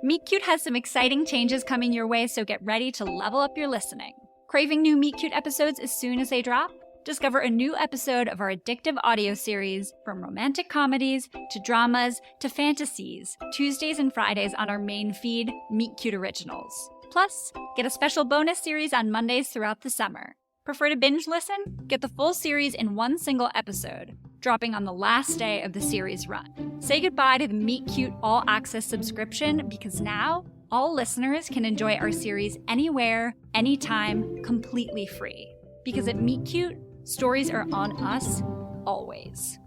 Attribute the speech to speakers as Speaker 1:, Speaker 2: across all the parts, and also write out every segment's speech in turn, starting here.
Speaker 1: Meet Cute has some exciting changes coming your way, so get ready to level up your listening. Craving new Meet Cute episodes as soon as they drop? Discover a new episode of our addictive audio series, from romantic comedies to dramas to fantasies, Tuesdays and Fridays on our main feed, Meet Cute Originals. Plus, get a special bonus series on Mondays throughout the summer. Prefer to binge listen? Get the full series in one single episode, dropping on the last day of the series run. Say goodbye to the Meet Cute All Access subscription, because now all listeners can enjoy our series anywhere, anytime, completely free. Because at Meet Cute, stories are on us, always.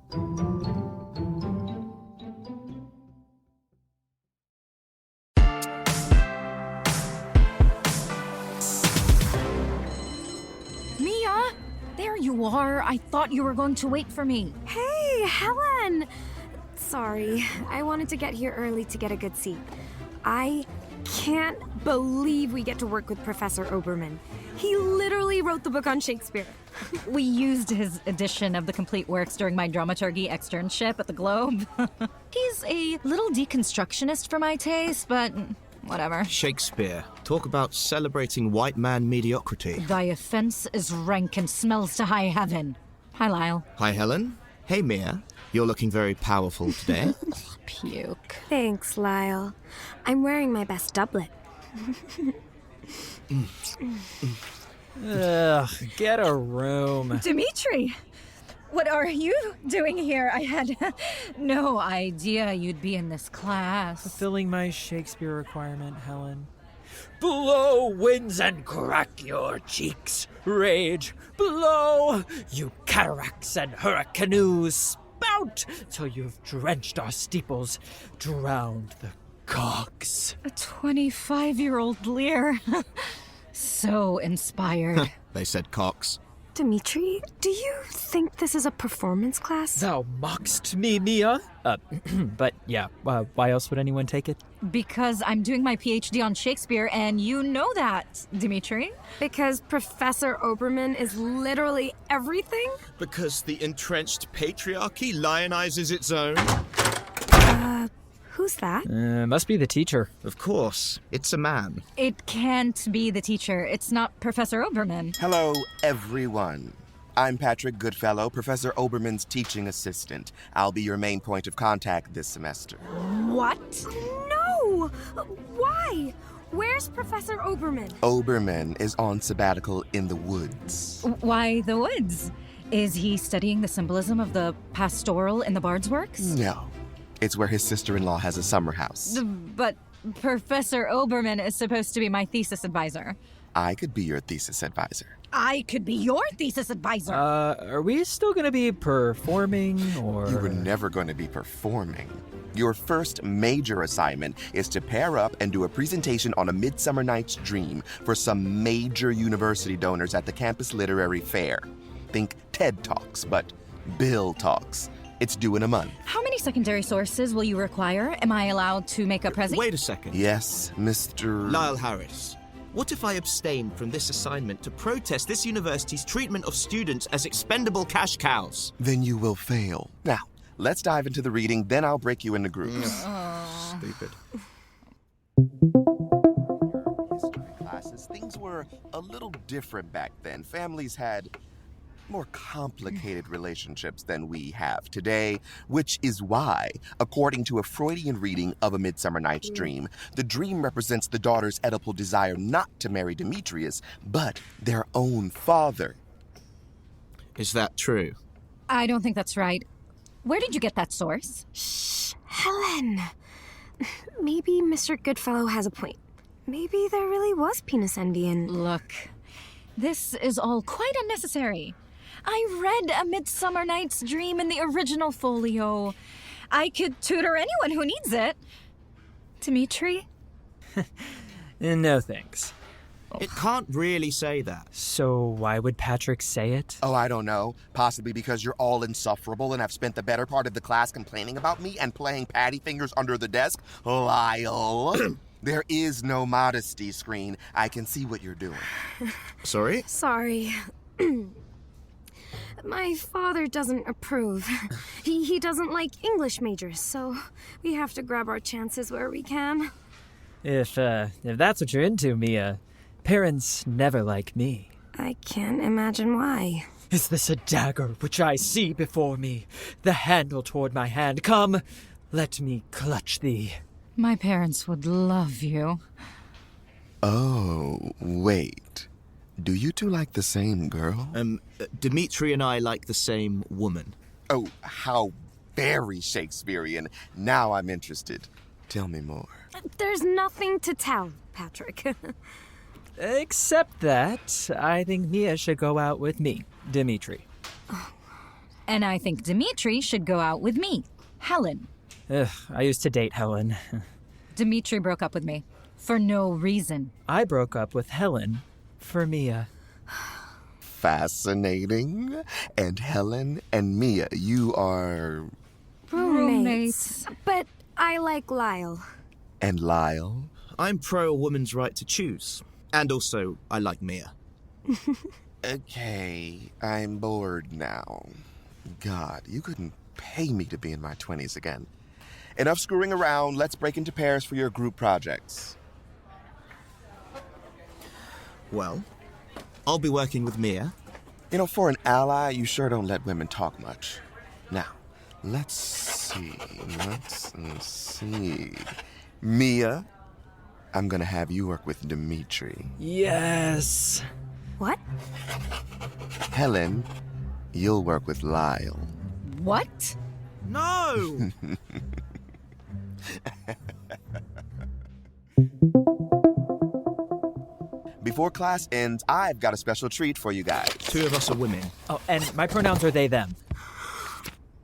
Speaker 2: Mia! There you are. I thought you were going to wait for me.
Speaker 3: Hey, Helen! Sorry, I wanted to get here early to get a good seat. I can't believe we get to work with Professor Oberman. He literally wrote the book on Shakespeare.
Speaker 2: We used his edition of the complete works during my dramaturgy externship at the Globe. He's a little deconstructionist for my taste, but whatever.
Speaker 4: Shakespeare. Talk about celebrating white man mediocrity.
Speaker 2: Thy offense is rank and smells to high heaven. Hi, Lyle.
Speaker 4: Hi, Helen. Hey, Mia. You're looking very powerful today.
Speaker 2: Puke.
Speaker 3: Thanks, Lyle. I'm wearing my best doublet.
Speaker 5: Ugh, get a room.
Speaker 2: Dimitri! What are you doing here? I had no idea you'd be in this class.
Speaker 5: Fulfilling my Shakespeare requirement, Helen. Blow, winds, and crack your cheeks. Rage, blow, you cataracts and hurricanews. Spout till you've drenched our steeples, drowned the cogs.
Speaker 2: A 25-year-old Lear. So inspired.
Speaker 4: They said Cox.
Speaker 3: Dimitri, do you think this is a performance class?
Speaker 5: Thou mockst me, Mia. But yeah, why else would anyone take it?
Speaker 2: Because I'm doing my PhD on Shakespeare, and you know that, Dimitri.
Speaker 3: Because Professor Oberman is literally everything?
Speaker 4: Because the entrenched patriarchy lionizes its own?
Speaker 3: Who's that?
Speaker 5: Must be the teacher.
Speaker 4: Of course. It's a man.
Speaker 2: It can't be the teacher. It's not Professor Oberman.
Speaker 6: Hello, everyone. I'm Patrick Goodfellow, Professor Oberman's teaching assistant. I'll be your main point of contact this semester.
Speaker 2: What?
Speaker 3: No! Why? Where's Professor Oberman?
Speaker 6: Oberman is on sabbatical in the woods.
Speaker 2: Why the woods? Is he studying the symbolism of the pastoral in the Bard's works?
Speaker 6: No. It's where his sister-in-law has a summer house.
Speaker 2: But Professor Oberman is supposed to be my thesis advisor.
Speaker 6: I could be your thesis advisor.
Speaker 2: I could be your thesis advisor.
Speaker 5: Are we still gonna be performing, or...?
Speaker 6: You were never going to be performing. Your first major assignment is to pair up and do a presentation on A Midsummer Night's Dream for some major university donors at the campus literary fair. Think TED Talks, but Bill Talks. It's due in a month.
Speaker 2: How many secondary sources will you require? Am I allowed to make a present?
Speaker 4: Wait a second.
Speaker 6: Yes, Mr.
Speaker 4: Lyle Harris. What if I abstain from this assignment to protest this university's treatment of students as expendable cash cows?
Speaker 6: Then you will fail. Now, let's dive into the reading, then I'll break you into groups.
Speaker 4: Stupid.
Speaker 6: History classes, things were a little different back then. Families had more complicated relationships than we have today, which is why, according to a Freudian reading of A Midsummer Night's Dream, the dream represents the daughter's Oedipal desire not to marry Demetrius, but their own father.
Speaker 4: Is that true?
Speaker 2: I don't think that's right. Where did you get that source?
Speaker 3: Shh, Helen. Maybe Mr. Goodfellow has a point. Maybe there really was penis envy and...
Speaker 2: Look, this is all quite unnecessary. I read A Midsummer Night's Dream in the original folio. I could tutor anyone who needs it. Dimitri?
Speaker 5: No thanks.
Speaker 4: It can't really say that.
Speaker 5: So why would Patrick say it?
Speaker 6: Oh, I don't know. Possibly because you're all insufferable and have spent the better part of the class complaining about me and playing patty fingers under the desk. Lyle. There is no modesty screen. I can see what you're doing.
Speaker 4: Sorry?
Speaker 3: Sorry. My father doesn't approve. He doesn't like English majors, so we have to grab our chances where we can.
Speaker 5: If that's what you're into, Mia, parents never like me.
Speaker 3: I can't imagine why.
Speaker 5: Is this a dagger which I see before me? The handle toward my hand. Come, let me clutch thee.
Speaker 2: My parents would love you.
Speaker 6: Oh, wait. Do you two like the same girl?
Speaker 4: Dimitri and I like the same woman.
Speaker 6: Oh, how very Shakespearean. Now I'm interested. Tell me more.
Speaker 3: There's nothing to tell, Patrick.
Speaker 5: Except that I think Mia should go out with me, Dimitri.
Speaker 2: And I think Dimitri should go out with me, Helen.
Speaker 5: Ugh, I used to date Helen.
Speaker 2: Dimitri broke up with me. For no reason.
Speaker 5: I broke up with Helen for Mia.
Speaker 6: Fascinating. And Helen and Mia, you are...
Speaker 3: Roommates. But I like Lyle.
Speaker 6: And Lyle?
Speaker 4: I'm pro a woman's right to choose. And also, I like Mia.
Speaker 6: Okay, I'm bored now. God, you couldn't pay me to be in my 20s again. Enough screwing around. Let's break into pairs for your group projects.
Speaker 4: Well, I'll be working with Mia.
Speaker 6: You know, for an ally, you sure don't let women talk much. Now, let's see. Mia, I'm gonna have you work with Dimitri.
Speaker 5: Yes.
Speaker 3: What?
Speaker 6: Helen, you'll work with Lyle.
Speaker 2: What?
Speaker 4: No!
Speaker 6: Before class ends, I've got a special treat for you guys.
Speaker 4: 2 of us are women.
Speaker 5: Oh, and my pronouns are they, them.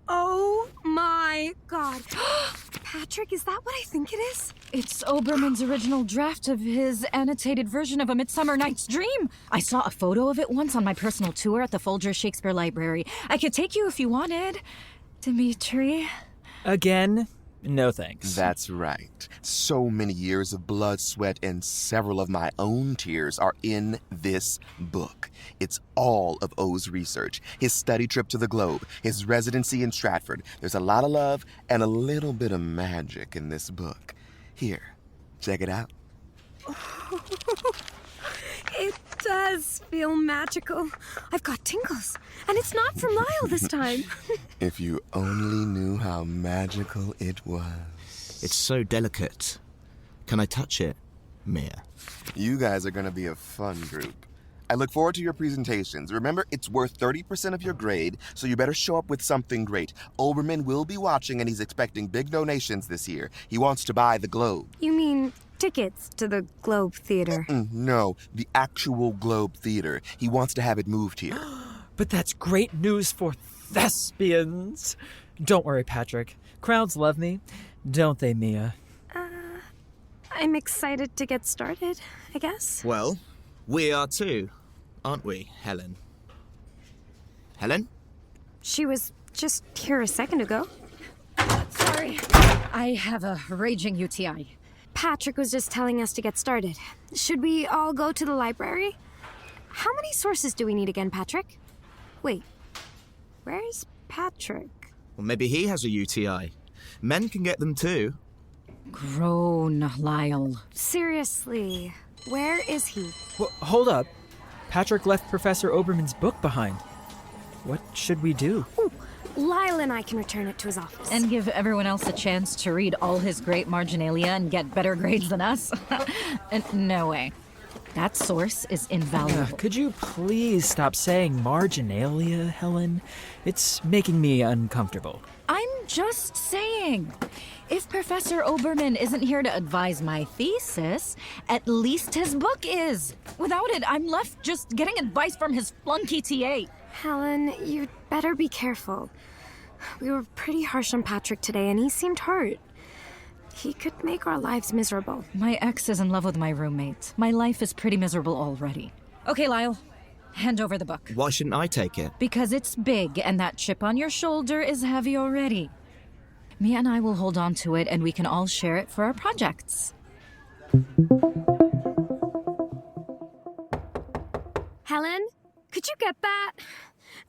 Speaker 3: Oh my god. Patrick, is that what I think it is?
Speaker 2: It's Oberman's original draft of his annotated version of A Midsummer Night's Dream. I saw a photo of it once on my personal tour at the Folger Shakespeare Library. I could take you if you wanted. Dimitri.
Speaker 5: Again, no thanks.
Speaker 6: That's right. So many years of blood, sweat, and several of my own tears are in this book. It's all of O's research, his study trip to the globe, his residency in Stratford. There's a lot of love and a little bit of magic in this book. Here, check it out.
Speaker 3: It does feel magical. I've got tingles. And it's not from Lyle this time.
Speaker 6: If you only knew how magical it was.
Speaker 4: It's so delicate. Can I touch it, Mia?
Speaker 6: You guys are going to be a fun group. I look forward to your presentations. Remember, it's worth 30% of your grade, so you better show up with something great. Oberman will be watching, and he's expecting big donations this year. He wants to buy the Globe.
Speaker 3: You mean tickets to the Globe Theater?
Speaker 6: No, the actual Globe Theater. He wants to have it moved here.
Speaker 5: But that's great news for thespians. Don't worry, Patrick. Crowds love me, don't they, Mia?
Speaker 3: I'm excited to get started, I guess.
Speaker 4: Well, we are too, aren't we, Helen? Helen?
Speaker 3: She was just here a second ago.
Speaker 2: Sorry. I have a raging UTI.
Speaker 3: Patrick was just telling us to get started. Should we all go to the library? How many sources do we need again, Patrick? Wait, where's Patrick?
Speaker 4: Well, maybe he has a UTI. Men can get them too.
Speaker 2: Grown, Lyle.
Speaker 3: Seriously, where is he?
Speaker 5: Well, hold up. Patrick left Professor Oberman's book behind. What should we do?
Speaker 3: Ooh, Lyle and I can return it to his office.
Speaker 2: And give everyone else a chance to read all his great marginalia and get better grades than us? No way. That source is invaluable.
Speaker 5: Could you please stop saying marginalia, Helen? It's making me uncomfortable.
Speaker 2: I'm just saying. If Professor Oberman isn't here to advise my thesis, at least his book is. Without it, I'm left just getting advice from his flunky TA.
Speaker 3: Helen, you'd better be careful. We were pretty harsh on Patrick today, and he seemed hurt. He could make our lives miserable.
Speaker 2: My ex is in love with my roommate. My life is pretty miserable already. Okay, Lyle, hand over the book.
Speaker 4: Why shouldn't I take it?
Speaker 2: Because it's big, and that chip on your shoulder is heavy already. Mia and I will hold on to it, and we can all share it for our projects.
Speaker 3: Helen, could you get that?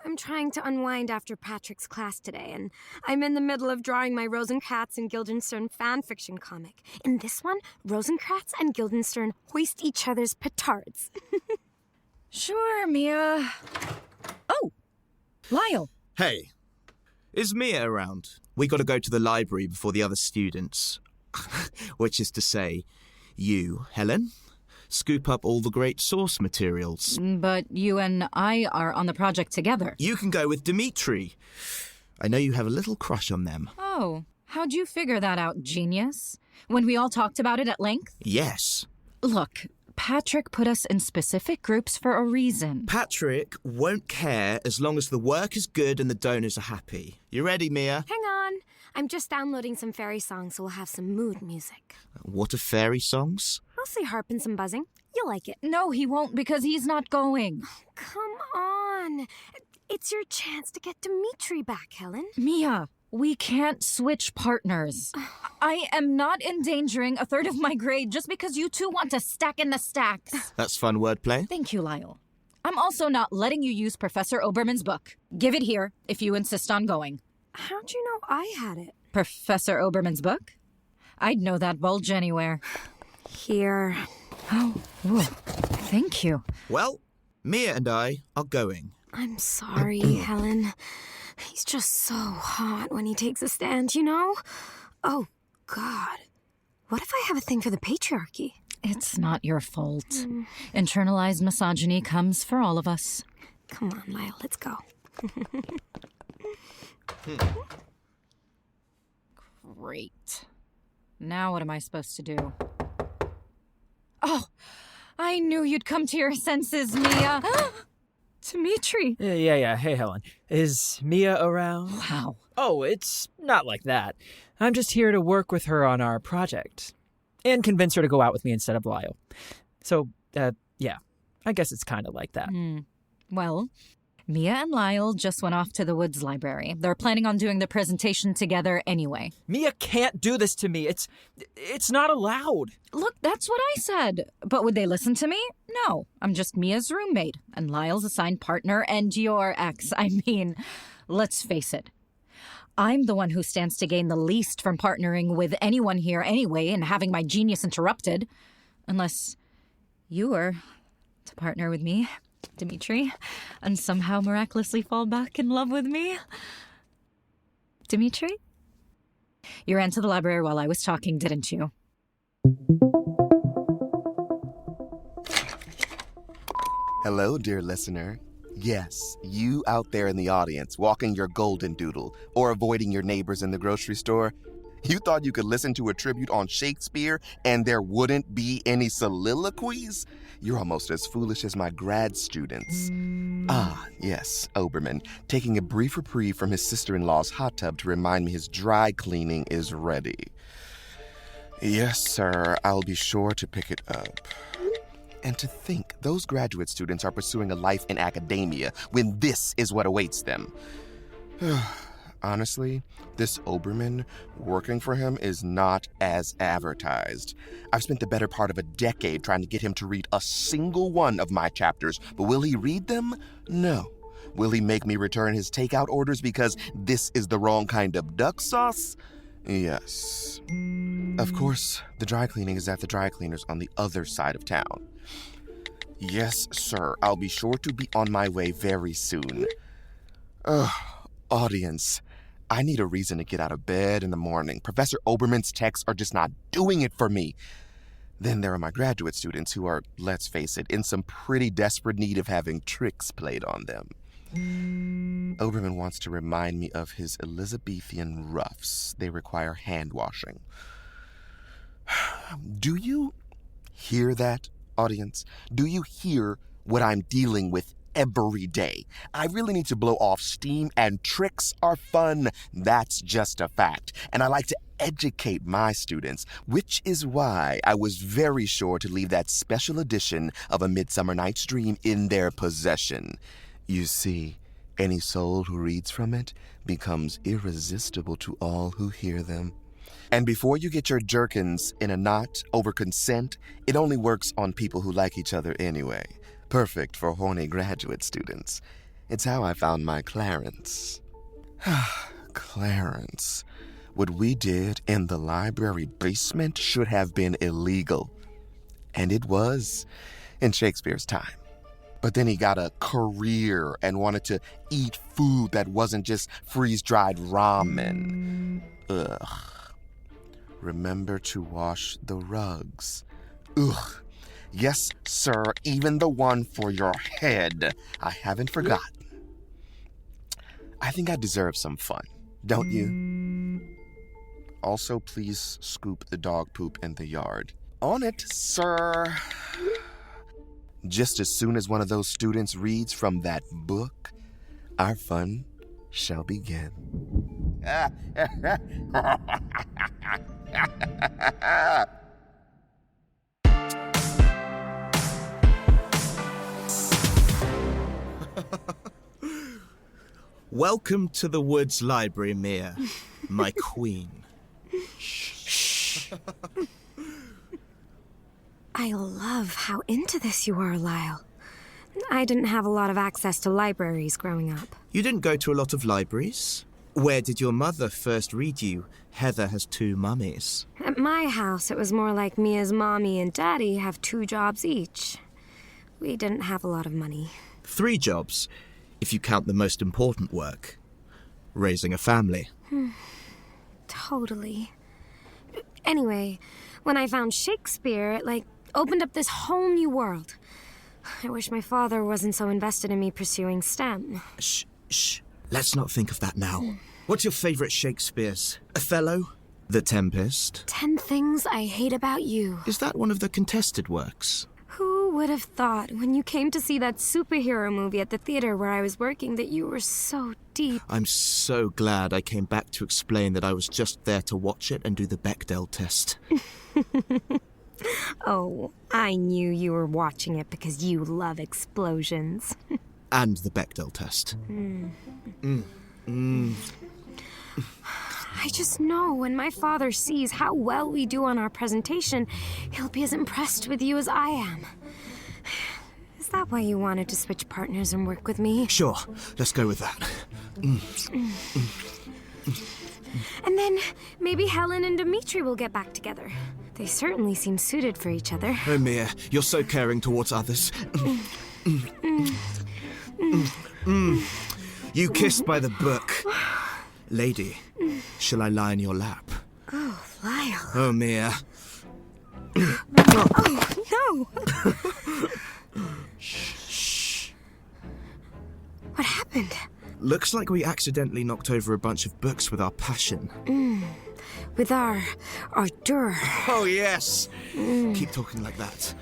Speaker 3: I'm trying to unwind after Patrick's class today, and I'm in the middle of drawing my Rosencrantz and Guildenstern fanfiction comic. In this one, Rosencrantz and Guildenstern hoist each other's petards.
Speaker 2: Sure, Mia. Oh, Lyle.
Speaker 4: Hey, is Mia around? We gotta go to the library before the other students. Which is to say, you, Helen, scoop up all the great source materials.
Speaker 2: But you and I are on the project together.
Speaker 4: You can go with Dimitri. I know you have a little crush on them.
Speaker 2: Oh, how'd you figure that out, genius? When we all talked about it at length?
Speaker 4: Yes.
Speaker 2: Look, Patrick put us in specific groups for a reason.
Speaker 4: Patrick won't care as long as the work is good and the donors are happy. You ready, Mia?
Speaker 3: Hang on. I'm just downloading some fairy songs so we'll have some mood music.
Speaker 4: What are fairy songs?
Speaker 3: Mostly harp and some buzzing. You'll like it.
Speaker 2: No, he won't because he's not going.
Speaker 3: Come on. It's your chance to get Dimitri back, Helen.
Speaker 2: Mia, we can't switch partners. I am not endangering a third of my grade just because you two want to stack in the stacks.
Speaker 4: That's fun wordplay.
Speaker 2: Thank you, Lyle. I'm also not letting you use Professor Oberman's book. Give it here if you insist on going.
Speaker 3: How'd you know I had it?
Speaker 2: Professor Oberman's book? I'd know that bulge anywhere.
Speaker 3: Here.
Speaker 2: Oh, ooh, thank you.
Speaker 4: Well, Mia and I are going.
Speaker 3: I'm sorry, Helen. He's just so hot when he takes a stand, you know? Oh, God. What if I have a thing for the patriarchy?
Speaker 2: It's not your fault. Internalized misogyny comes for all of us.
Speaker 3: Come on, Lyle, let's go.
Speaker 2: Great. Now what am I supposed to do? Oh, I knew you'd come to your senses, Mia. Dimitri.
Speaker 5: Yeah. Hey, Helen. Is Mia around?
Speaker 2: Wow.
Speaker 5: Oh, it's not like that. I'm just here to work with her on our project. And convince her to go out with me instead of Lyle. So, yeah. I guess it's kind of like that.
Speaker 2: Well, Mia and Lyle just went off to the Woods Library. They're planning on doing the presentation together anyway.
Speaker 5: Mia can't do this to me. It's not allowed.
Speaker 2: Look, that's what I said. But would they listen to me? No. I'm just Mia's roommate, and Lyle's assigned partner, and your ex. I mean, let's face it. I'm the one who stands to gain the least from partnering with anyone here anyway and having my genius interrupted. Unless you were to partner with me, Dimitri, and somehow miraculously fall back in love with me. Dimitri? You ran to the library while I was talking, didn't you?
Speaker 6: Hello, dear listener. Yes, you out there in the audience, walking your golden doodle or avoiding your neighbors in the grocery store. You thought you could listen to a tribute on Shakespeare and there wouldn't be any soliloquies? You're almost as foolish as my grad students. Ah, yes, Oberman, taking a brief reprieve from his sister-in-law's hot tub to remind me his dry cleaning is ready. Yes, sir, I'll be sure to pick it up. And to think those graduate students are pursuing a life in academia when this is what awaits them. Honestly, this Oberman, working for him is not as advertised. I've spent the better part of a decade trying to get him to read a single one of my chapters, but will he read them? No. Will he make me return his takeout orders because this is the wrong kind of duck sauce? Yes. Of course, the dry cleaning is at the dry cleaners on the other side of town. Yes, sir. I'll be sure to be on my way very soon. Audience, I need a reason to get out of bed in the morning. Professor Oberman's texts are just not doing it for me. Then there are my graduate students who are, let's face it, in some pretty desperate need of having tricks played on them. Oberman wants to remind me of his Elizabethan ruffs. They require hand washing. Do you hear that, audience? Do you hear what I'm dealing with every day? I really need to blow off steam, and tricks are fun. That's just a fact. And I like to educate my students, which is why I was very sure to leave that special edition of A Midsummer Night's Dream in their possession. You see, any soul who reads from it becomes irresistible to all who hear them. And before you get your jerkins in a knot over consent, it only works on people who like each other anyway. Perfect for horny graduate students. It's how I found my Clarence. Clarence. What we did in the library basement should have been illegal. And it was in Shakespeare's time. But then he got a career and wanted to eat food that wasn't just freeze-dried ramen. Ugh. Remember to wash the rugs. Ugh. Yes, sir, even the one for your head. I haven't forgotten. I think I deserve some fun, don't you? Also, please scoop the dog poop in the yard. On it, sir. Just as soon as one of those students reads from that book, our fun shall begin.
Speaker 4: Welcome to the Woods Library, Mia, my queen.
Speaker 3: I love how into this you are, Lyle. I didn't have a lot of access to libraries growing up.
Speaker 4: You didn't go to a lot of libraries? Where did your mother first read you, Heather Has Two Mummies?
Speaker 3: At my house, it was more like Mia's mommy and daddy have 2 jobs each. We didn't have a lot of money.
Speaker 4: 3 jobs, if you count the most important work. Raising a family.
Speaker 3: Totally. Anyway, when I found Shakespeare, it, opened up this whole new world. I wish my father wasn't so invested in me pursuing STEM.
Speaker 4: Shh. Let's not think of that now. What's your favorite Shakespeare's? Othello? The Tempest?
Speaker 3: 10 Things I Hate About You.
Speaker 4: Is that one of the contested works?
Speaker 3: Who would have thought when you came to see that superhero movie at the theater where I was working that you were so deep?
Speaker 4: I'm so glad I came back to explain that I was just there to watch it and do the Bechdel test.
Speaker 3: Oh, I knew you were watching it because you love explosions.
Speaker 4: And the Bechdel test.
Speaker 3: I just know when my father sees how well we do on our presentation, he'll be as impressed with you as I am. Is that why you wanted to switch partners and work with me?
Speaker 4: Sure, let's go with that.
Speaker 3: And then maybe Helen and Dimitri will get back together. They certainly seem suited for each other.
Speaker 4: Oh, Mia, you're so caring towards others. You kissed by the book. Lady, shall I lie in your lap?
Speaker 3: Oh, Lyle.
Speaker 4: Oh, Mia.
Speaker 3: Oh, no! Shh. What happened?
Speaker 4: Looks like we accidentally knocked over a bunch of books with our passion.
Speaker 3: With our ardor.
Speaker 4: Oh, yes. Keep talking like that.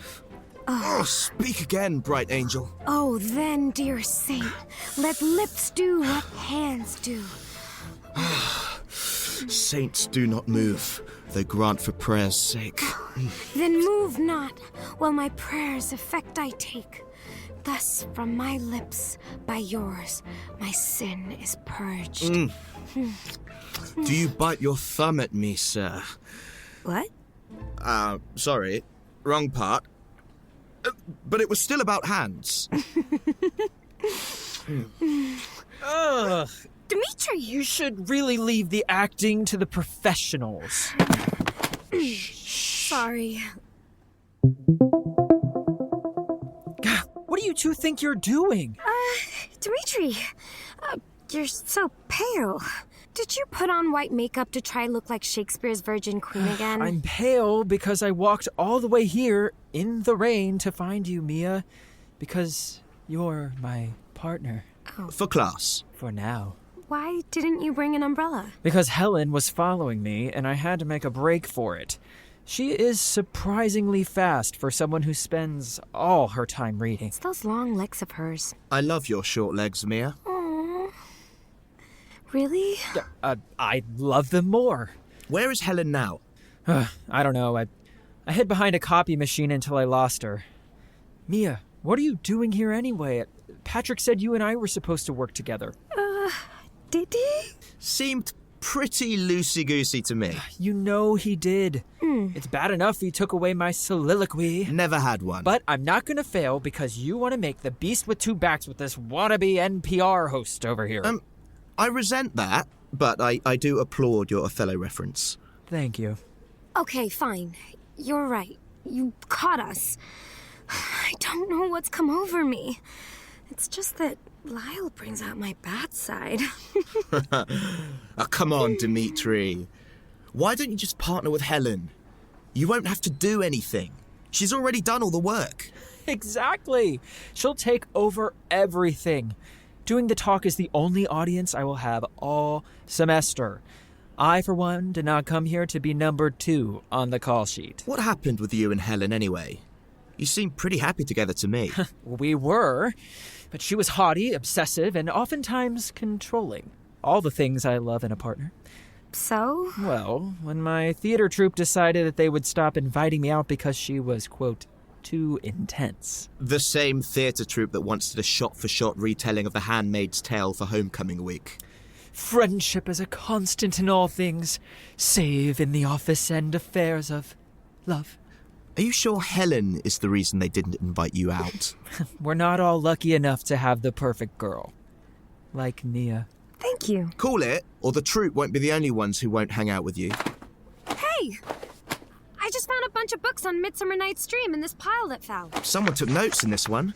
Speaker 4: Oh, speak again, bright angel.
Speaker 3: Oh, then, dear saint, let lips do what hands do.
Speaker 4: Saints do not move, though grant for prayer's sake.
Speaker 3: Then move not, while my prayers effect I take. Thus from my lips, by yours, my sin is purged.
Speaker 4: Do you bite your thumb at me, sir?
Speaker 3: What?
Speaker 4: Sorry. Wrong part. But it was still about hands.
Speaker 5: Ugh.
Speaker 3: Dimitri!
Speaker 5: You should really leave the acting to the professionals.
Speaker 3: Sorry.
Speaker 5: What do you two think you're doing?
Speaker 3: Dimitri, you're so pale. Did you put on white makeup to try look like Shakespeare's Virgin Queen again?
Speaker 5: I'm pale because I walked all the way here in the rain to find you, Mia. Because you're my partner.
Speaker 4: For class.
Speaker 5: For now.
Speaker 3: Why didn't you bring an umbrella?
Speaker 5: Because Helen was following me and I had to make a break for it. She is surprisingly fast for someone who spends all her time reading.
Speaker 3: It's those long legs of hers.
Speaker 4: I love your short legs, Mia.
Speaker 3: Aww. Really?
Speaker 5: I love them more.
Speaker 4: Where is Helen now?
Speaker 5: I don't know. I hid behind a copy machine until I lost her. Mia, what are you doing here anyway? Patrick said you and I were supposed to work together.
Speaker 3: Did he?
Speaker 4: Seemed pretty loosey-goosey to me.
Speaker 5: You know he did. It's bad enough he took away my soliloquy.
Speaker 4: Never had one.
Speaker 5: But I'm not going to fail because you want to make the beast with two backs with this wannabe NPR host over here.
Speaker 4: I resent that, but I do applaud your Othello reference.
Speaker 5: Thank you.
Speaker 3: Okay, fine. You're right. You caught us. I don't know what's come over me. It's just that Lyle brings out my bad side.
Speaker 4: Oh, come on, Dimitri. Why don't you just partner with Helen? You won't have to do anything. She's already done all the work.
Speaker 5: Exactly. She'll take over everything. Doing the talk is the only audience I will have all semester. I, for one, did not come here to be number 2 on the call sheet.
Speaker 4: What happened with you and Helen anyway? You seem pretty happy together to me.
Speaker 5: We were, but she was haughty, obsessive, and oftentimes controlling. All the things I love in a partner.
Speaker 3: So?
Speaker 5: Well, when my theater troupe decided that they would stop inviting me out because she was, quote, too intense.
Speaker 4: The same theatre troupe that once did a shot-for-shot retelling of The Handmaid's Tale for homecoming week.
Speaker 5: Friendship is a constant in all things, save in the office and affairs of love.
Speaker 4: Are you sure Helen is the reason they didn't invite you out?
Speaker 5: We're not all lucky enough to have the perfect girl. Like Mia.
Speaker 3: Thank you.
Speaker 4: Call it, or the troupe won't be the only ones who won't hang out with you.
Speaker 3: Hey! I just found a bunch of books on Midsummer Night's Dream in this pile that fell.
Speaker 4: Someone took notes in this one.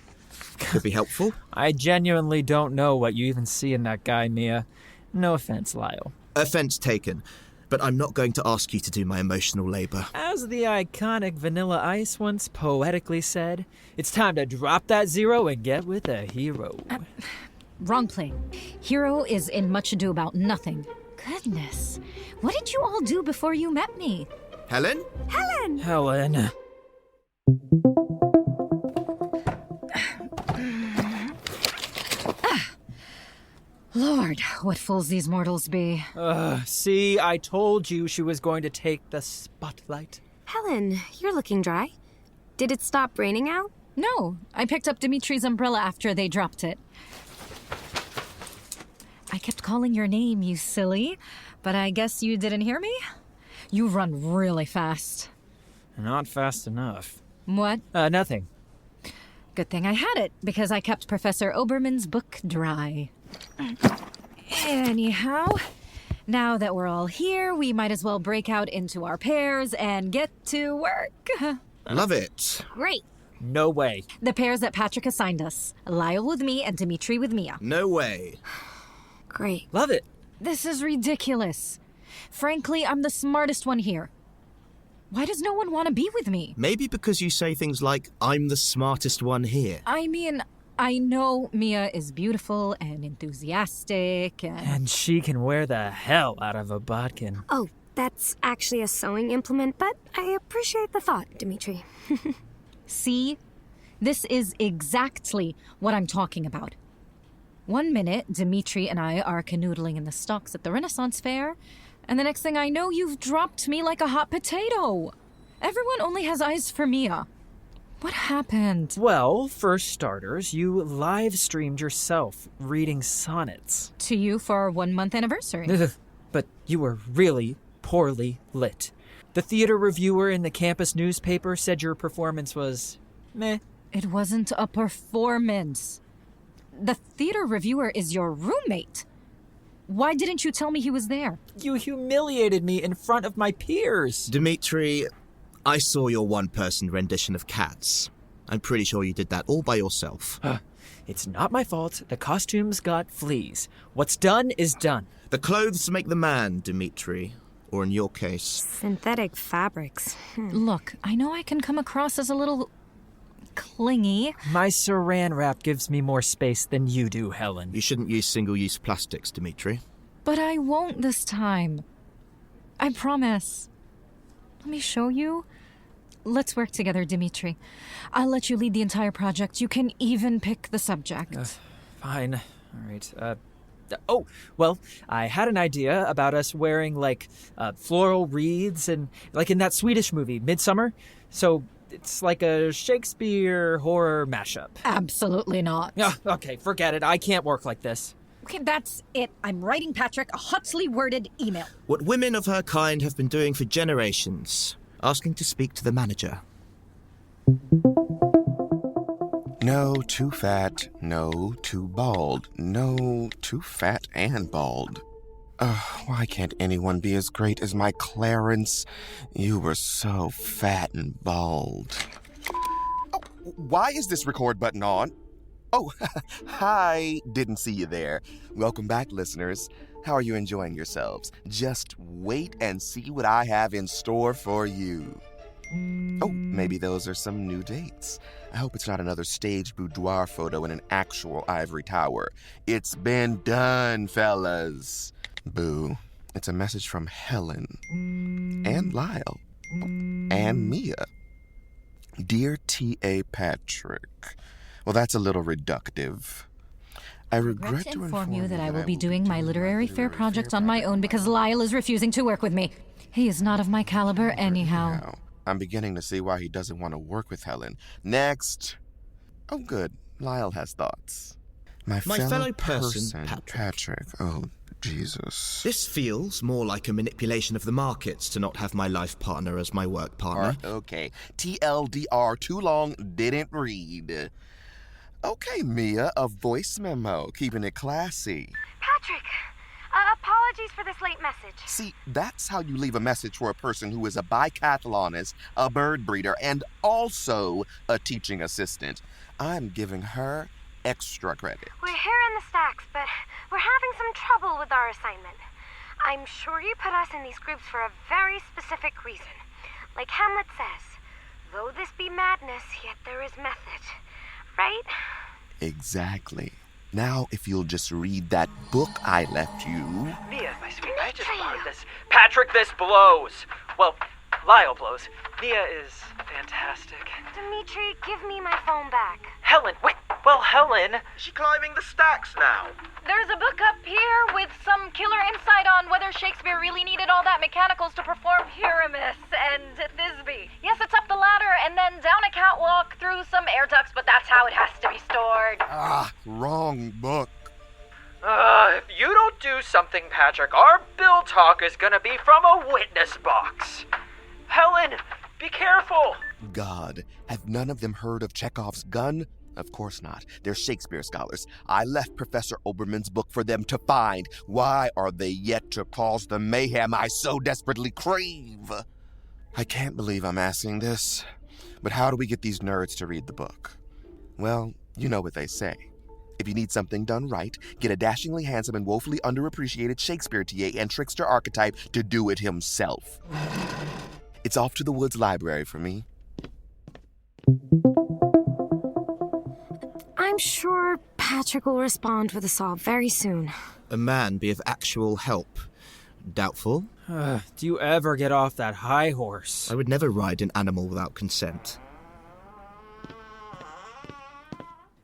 Speaker 4: Could be helpful.
Speaker 5: I genuinely don't know what you even see in that guy, Mia. No offense, Lyle.
Speaker 4: Offense taken. But I'm not going to ask you to do my emotional labor.
Speaker 5: As the iconic Vanilla Ice once poetically said, it's time to drop that zero and get with a hero.
Speaker 2: Wrong play. Hero is in Much Ado About Nothing. Goodness. What did you all do before you met me?
Speaker 4: Helen?
Speaker 5: Helen.
Speaker 2: Lord, what fools these mortals be.
Speaker 5: See, I told you she was going to take the spotlight.
Speaker 3: Helen, you're looking dry. Did it stop raining out?
Speaker 2: No, I picked up Dimitri's umbrella after they dropped it. I kept calling your name, you silly, but I guess you didn't hear me? You run really fast.
Speaker 5: Not fast enough.
Speaker 2: What?
Speaker 5: Nothing.
Speaker 2: Good thing I had it, because I kept Professor Obermann's book dry. Anyhow, now that we're all here, we might as well break out into our pairs and get to work.
Speaker 4: Love it.
Speaker 3: Great.
Speaker 5: No way.
Speaker 2: The pairs that Patrick assigned us. Lyle with me and Dimitri with Mia.
Speaker 4: No way.
Speaker 3: Great.
Speaker 5: Love it.
Speaker 2: This is ridiculous. Frankly, I'm the smartest one here. Why does no one want to be with me?
Speaker 4: Maybe because you say things like, I'm the smartest one here.
Speaker 2: I mean, I know Mia is beautiful and enthusiastic
Speaker 5: And she can wear the hell out of a bodkin.
Speaker 3: Oh, that's actually a sewing implement, but I appreciate the thought, Dimitri.
Speaker 2: See? This is exactly what I'm talking about. One minute, Dimitri and I are canoodling in the stocks at the Renaissance Fair, and the next thing I know, you've dropped me like a hot potato. Everyone only has eyes for Mia. What happened?
Speaker 5: Well, for starters, you live-streamed yourself reading sonnets.
Speaker 2: To you for our 1-month anniversary.
Speaker 5: But you were really poorly lit. The theater reviewer in the campus newspaper said your performance was meh.
Speaker 2: It wasn't a performance. The theater reviewer is your roommate. Why didn't you tell me he was there?
Speaker 5: You humiliated me in front of my peers.
Speaker 4: Dimitri, I saw your one-person rendition of Cats. I'm pretty sure you did that all by yourself.
Speaker 5: It's not my fault. The costumes got fleas. What's done is done.
Speaker 4: The clothes make the man, Dimitri. Or in your case.
Speaker 3: Synthetic fabrics.
Speaker 2: Look, I know I can come across as a little clingy.
Speaker 5: My saran wrap gives me more space than you do, Helen.
Speaker 4: You shouldn't use single-use plastics, Dimitri.
Speaker 2: But I won't this time. I promise. Let me show you. Let's work together, Dimitri. I'll let you lead the entire project. You can even pick the subject.
Speaker 5: Fine. All right. Oh, well, I had an idea about us wearing, floral wreaths and, like in that Swedish movie, Midsummer. So it's like a Shakespeare horror mashup.
Speaker 2: Absolutely not.
Speaker 5: Okay, forget it. I can't work like this.
Speaker 2: Okay, that's it. I'm writing Patrick a hotly worded email.
Speaker 4: What women of her kind have been doing for generations. Asking to speak to the manager.
Speaker 6: No too fat, no too bald, no too fat and bald. Why can't anyone be as great as my Clarence? You were so fat and bald. Oh, why is this record button on? Oh, hi. Didn't see you there. Welcome back, listeners. How are you enjoying yourselves? Just wait and see what I have in store for you. Oh, maybe those are some new dates. I hope it's not another staged boudoir photo in an actual ivory tower. It's been done, fellas. Boo. It's a message from Helen. And Lyle. And Mia. Dear T.A. Patrick. Well, that's a little reductive. I regret to inform you
Speaker 2: that I will be doing my literary fair project on my own because Lyle is refusing to work with me. He is not of my caliber anyhow.
Speaker 6: I'm beginning to see why he doesn't want to work with Helen. Next. Oh, good. Lyle has thoughts. My fellow person, Patrick. Oh, Jesus.
Speaker 4: This feels more like a manipulation of the markets to not have my life partner as my work partner.
Speaker 6: Okay. TLDR, too long, didn't read. Okay, Mia, a voice memo, keeping it classy.
Speaker 3: Patrick, apologies for this late message.
Speaker 6: See, that's how you leave a message for a person who is a bicathlonist, a bird breeder, and also a teaching assistant. I'm giving her extra credit.
Speaker 3: We're here in the stacks, but we're having some trouble with our assignment. I'm sure you put us in these groups for a very specific reason. Like Hamlet says, though this be madness, yet there is method. Right?
Speaker 6: Exactly. Now, if you'll just read that book I left you.
Speaker 5: Mia, my sweet, I just love this. Patrick, this blows. Well, Lyle blows. Mia is fantastic.
Speaker 3: Dimitri, give me my phone back.
Speaker 5: Helen, wait. Well, Helen.
Speaker 7: Is she climbing the stacks now?
Speaker 2: There's a book up here with some killer insight on whether Shakespeare really needed all that mechanicals to perform Pyramus and Thisbe. Yes, it's up the ladder and then down a catwalk through some air ducts, but that's how it has to be stored.
Speaker 6: Wrong book.
Speaker 5: If you don't do something, Patrick, our bill talk is gonna be from a witness box. Helen, be careful.
Speaker 6: God, have none of them heard of Chekhov's gun? Of course not. They're Shakespeare scholars. I left Professor Oberman's book for them to find. Why are they yet to cause the mayhem I so desperately crave? I can't believe I'm asking this, but how do we get these nerds to read the book? Well, you know what they say. If you need something done right, get a dashingly handsome and woefully underappreciated Shakespeare TA and trickster archetype to do it himself. It's off to the Woods Library for me.
Speaker 3: I'm sure Patrick will respond with a solve very soon.
Speaker 4: A man be of actual help. Doubtful.
Speaker 5: Do you ever get off that high horse?
Speaker 4: I would never ride an animal without consent.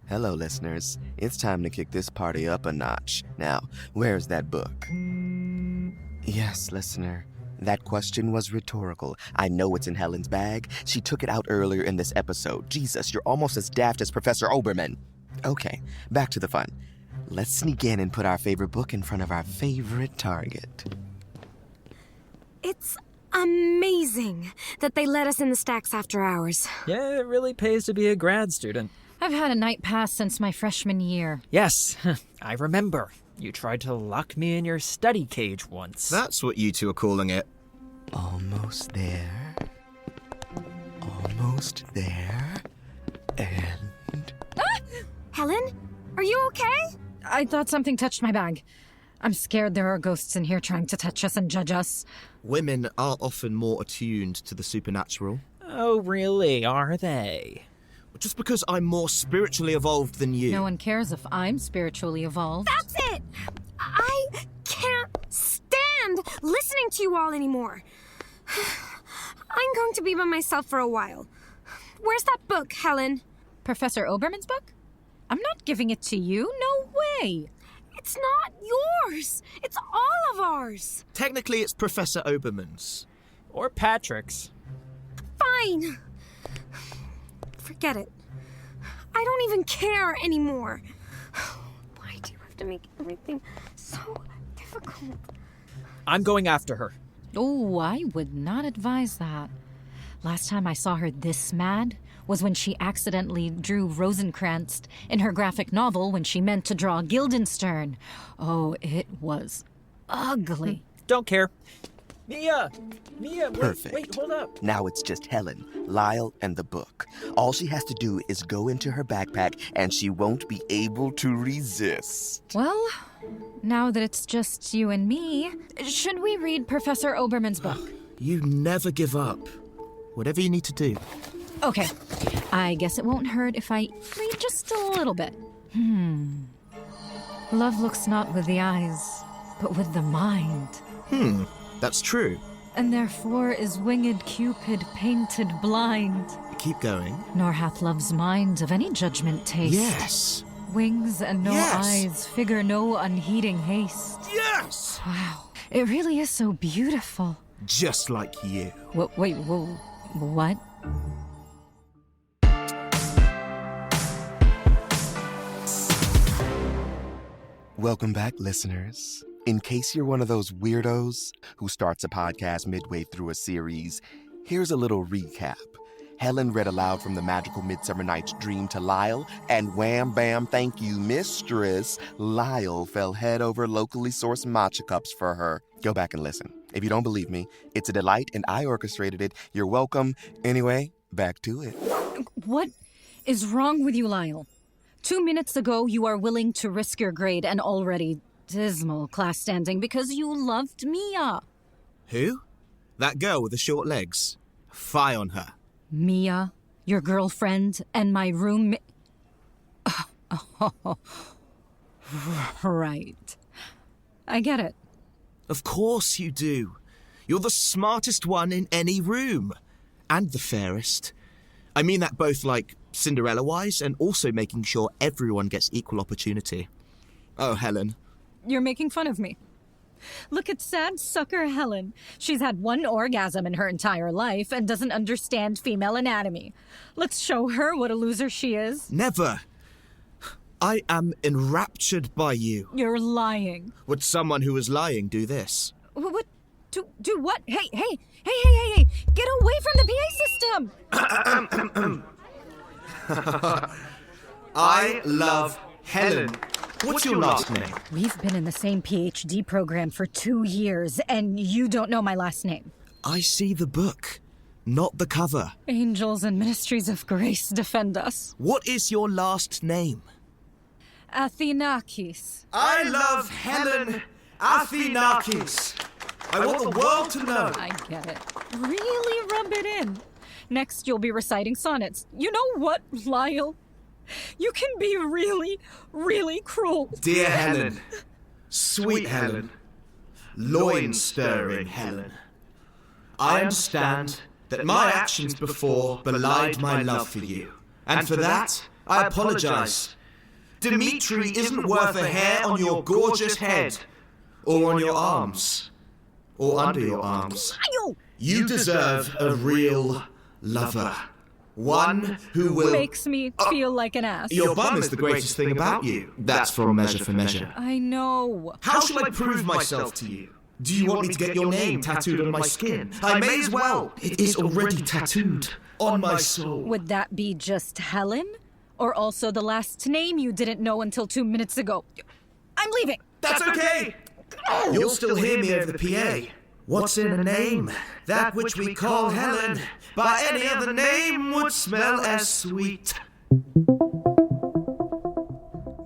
Speaker 6: Hello, listeners. It's time to kick this party up a notch. Now, where's that book? Yes, listener. That question was rhetorical. I know it's in Helen's bag. She took it out earlier in this episode. Jesus, you're almost as daft as Professor Oberman. Okay, back to the fun. Let's sneak in and put our favorite book in front of our favorite target.
Speaker 3: It's amazing that they let us in the stacks after hours.
Speaker 5: Yeah, it really pays to be a grad student.
Speaker 2: I've had a night pass since my freshman year.
Speaker 5: Yes, I remember. You tried to lock me in your study cage once.
Speaker 4: That's what you two are calling it.
Speaker 6: Almost there. Almost there. And...
Speaker 3: Helen, are you okay?
Speaker 2: I thought something touched my bag. I'm scared there are ghosts in here trying to touch us and judge us.
Speaker 4: Women are often more attuned to the supernatural.
Speaker 5: Oh, really? Are they?
Speaker 4: Just because I'm more spiritually evolved than you.
Speaker 2: No one cares if I'm spiritually evolved.
Speaker 3: That's it! I can't stand listening to you all anymore. I'm going to be by myself for a while. Where's that book, Helen?
Speaker 2: Professor Oberman's book? I'm not giving it to you. No way.
Speaker 3: It's not yours. It's all of ours.
Speaker 4: Technically, it's Professor Oberman's.
Speaker 5: Or Patrick's.
Speaker 3: Fine. Forget it. I don't even care anymore. Why do you have to make everything so difficult.
Speaker 5: I'm going after her.
Speaker 2: Oh, I would not advise that. Last time I saw her this mad was when she accidentally drew Rosencrantz in her graphic novel when she meant to draw Guildenstern. Oh, it was ugly.
Speaker 5: Don't care. Mia, wait,
Speaker 6: Perfect.
Speaker 5: wait, hold up.
Speaker 6: Now it's just Helen, Lyle, and the book. All she has to do is go into her backpack, and she won't be able to resist.
Speaker 2: Well, now that it's just you and me, should we read Professor Obermann's book?
Speaker 4: You never give up. Whatever you need to do.
Speaker 2: Okay, I guess it won't hurt if I read just a little bit. Love looks not with the eyes, but with the mind.
Speaker 4: That's true.
Speaker 2: And therefore is winged Cupid painted blind.
Speaker 4: Keep going.
Speaker 2: Nor hath love's mind of any judgment taste.
Speaker 4: Yes.
Speaker 2: Wings and no
Speaker 4: Yes.
Speaker 2: eyes figure no unheeding haste.
Speaker 4: Yes!
Speaker 2: Wow, it really is so beautiful.
Speaker 4: Just like you.
Speaker 2: Wait, whoa, what?
Speaker 6: Welcome back, listeners. In case you're one of those weirdos who starts a podcast midway through a series, here's a little recap. Helen read aloud from the magical Midsummer Night's Dream to Lyle, and wham bam, thank you, mistress, Lyle fell head over locally sourced matcha cups for her. Go back and listen. If you don't believe me, it's a delight and I orchestrated it. You're welcome. Anyway, back to it.
Speaker 2: What is wrong with you, Lyle? 2 minutes ago, you are willing to risk your grade and already dismal class standing because you loved Mia.
Speaker 4: Who? That girl with the short legs. Fie on her.
Speaker 2: Mia, your girlfriend, and my roommate. Right. I get it.
Speaker 4: Of course you do. You're the smartest one in any room. And the fairest. I mean that both like Cinderella-wise and also making sure everyone gets equal opportunity. Oh, Helen.
Speaker 2: You're making fun of me. Look at sad sucker Helen. She's had one orgasm in her entire life and doesn't understand female anatomy. Let's show her what a loser she is.
Speaker 4: Never. I am enraptured by you.
Speaker 2: You're lying.
Speaker 4: Would someone who was lying do this?
Speaker 2: What? Do what? Hey! Get away from the PA system!
Speaker 7: I love Helen. What's your last name?
Speaker 2: We've been in the same PhD program for 2 years, and you don't know my last name.
Speaker 4: I see the book, not the cover.
Speaker 2: Angels and ministries of grace defend us.
Speaker 4: What is your last name?
Speaker 2: Athenakis.
Speaker 7: I love Helen Athenakis. I want the world to know.
Speaker 2: I get it. Really rub it in. Next, you'll be reciting sonnets. You know what, Lyle? You can be really, really cruel.
Speaker 7: Dear Helen, sweet Helen, loin-stirring Helen, I understand that my actions before belied my love for you, and for that I apologize. Dimitri isn't worth a hair on your gorgeous head, or on your arms, or under your arms.
Speaker 2: Lyle!
Speaker 7: You deserve a real lover. One who will...
Speaker 2: Makes me feel like an ass.
Speaker 7: Your bum is the greatest thing about you. That's from Measure for Measure.
Speaker 2: I know.
Speaker 7: How shall I prove myself to you? Do you want me to get your name tattooed on my skin? I may as well. It is already tattooed on my soul.
Speaker 2: Would that be just Helen? Or also the last name you didn't know until 2 minutes ago? I'm leaving.
Speaker 7: That's okay. You'll still hear me over the PA. What's in a name? That which we call Helen, by any other name would smell as sweet.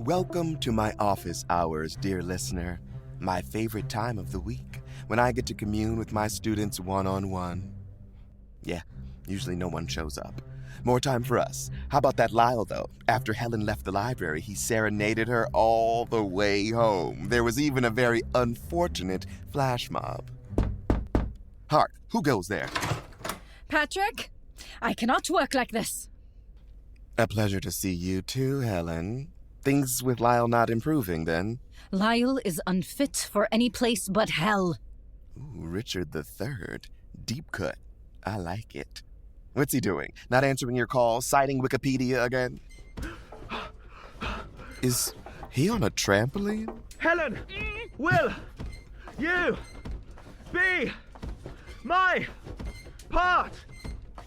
Speaker 6: Welcome to my office hours, dear listener. My favorite time of the week, when I get to commune with my students one-on-one. Yeah, usually no one shows up. More time for us. How about that Lyle, though? After Helen left the library, he serenaded her all the way home. There was even a very unfortunate flash mob. Hark, who goes there?
Speaker 2: Patrick, I cannot work like this.
Speaker 6: A pleasure to see you too, Helen. Things with Lyle not improving, then?
Speaker 2: Lyle is unfit for any place but hell.
Speaker 6: Ooh, Richard III. Deep cut. I like it. What's he doing? Not answering your calls? Citing Wikipedia again? Is He on a trampoline?
Speaker 7: Helen! Will! You! Be! My! Partner!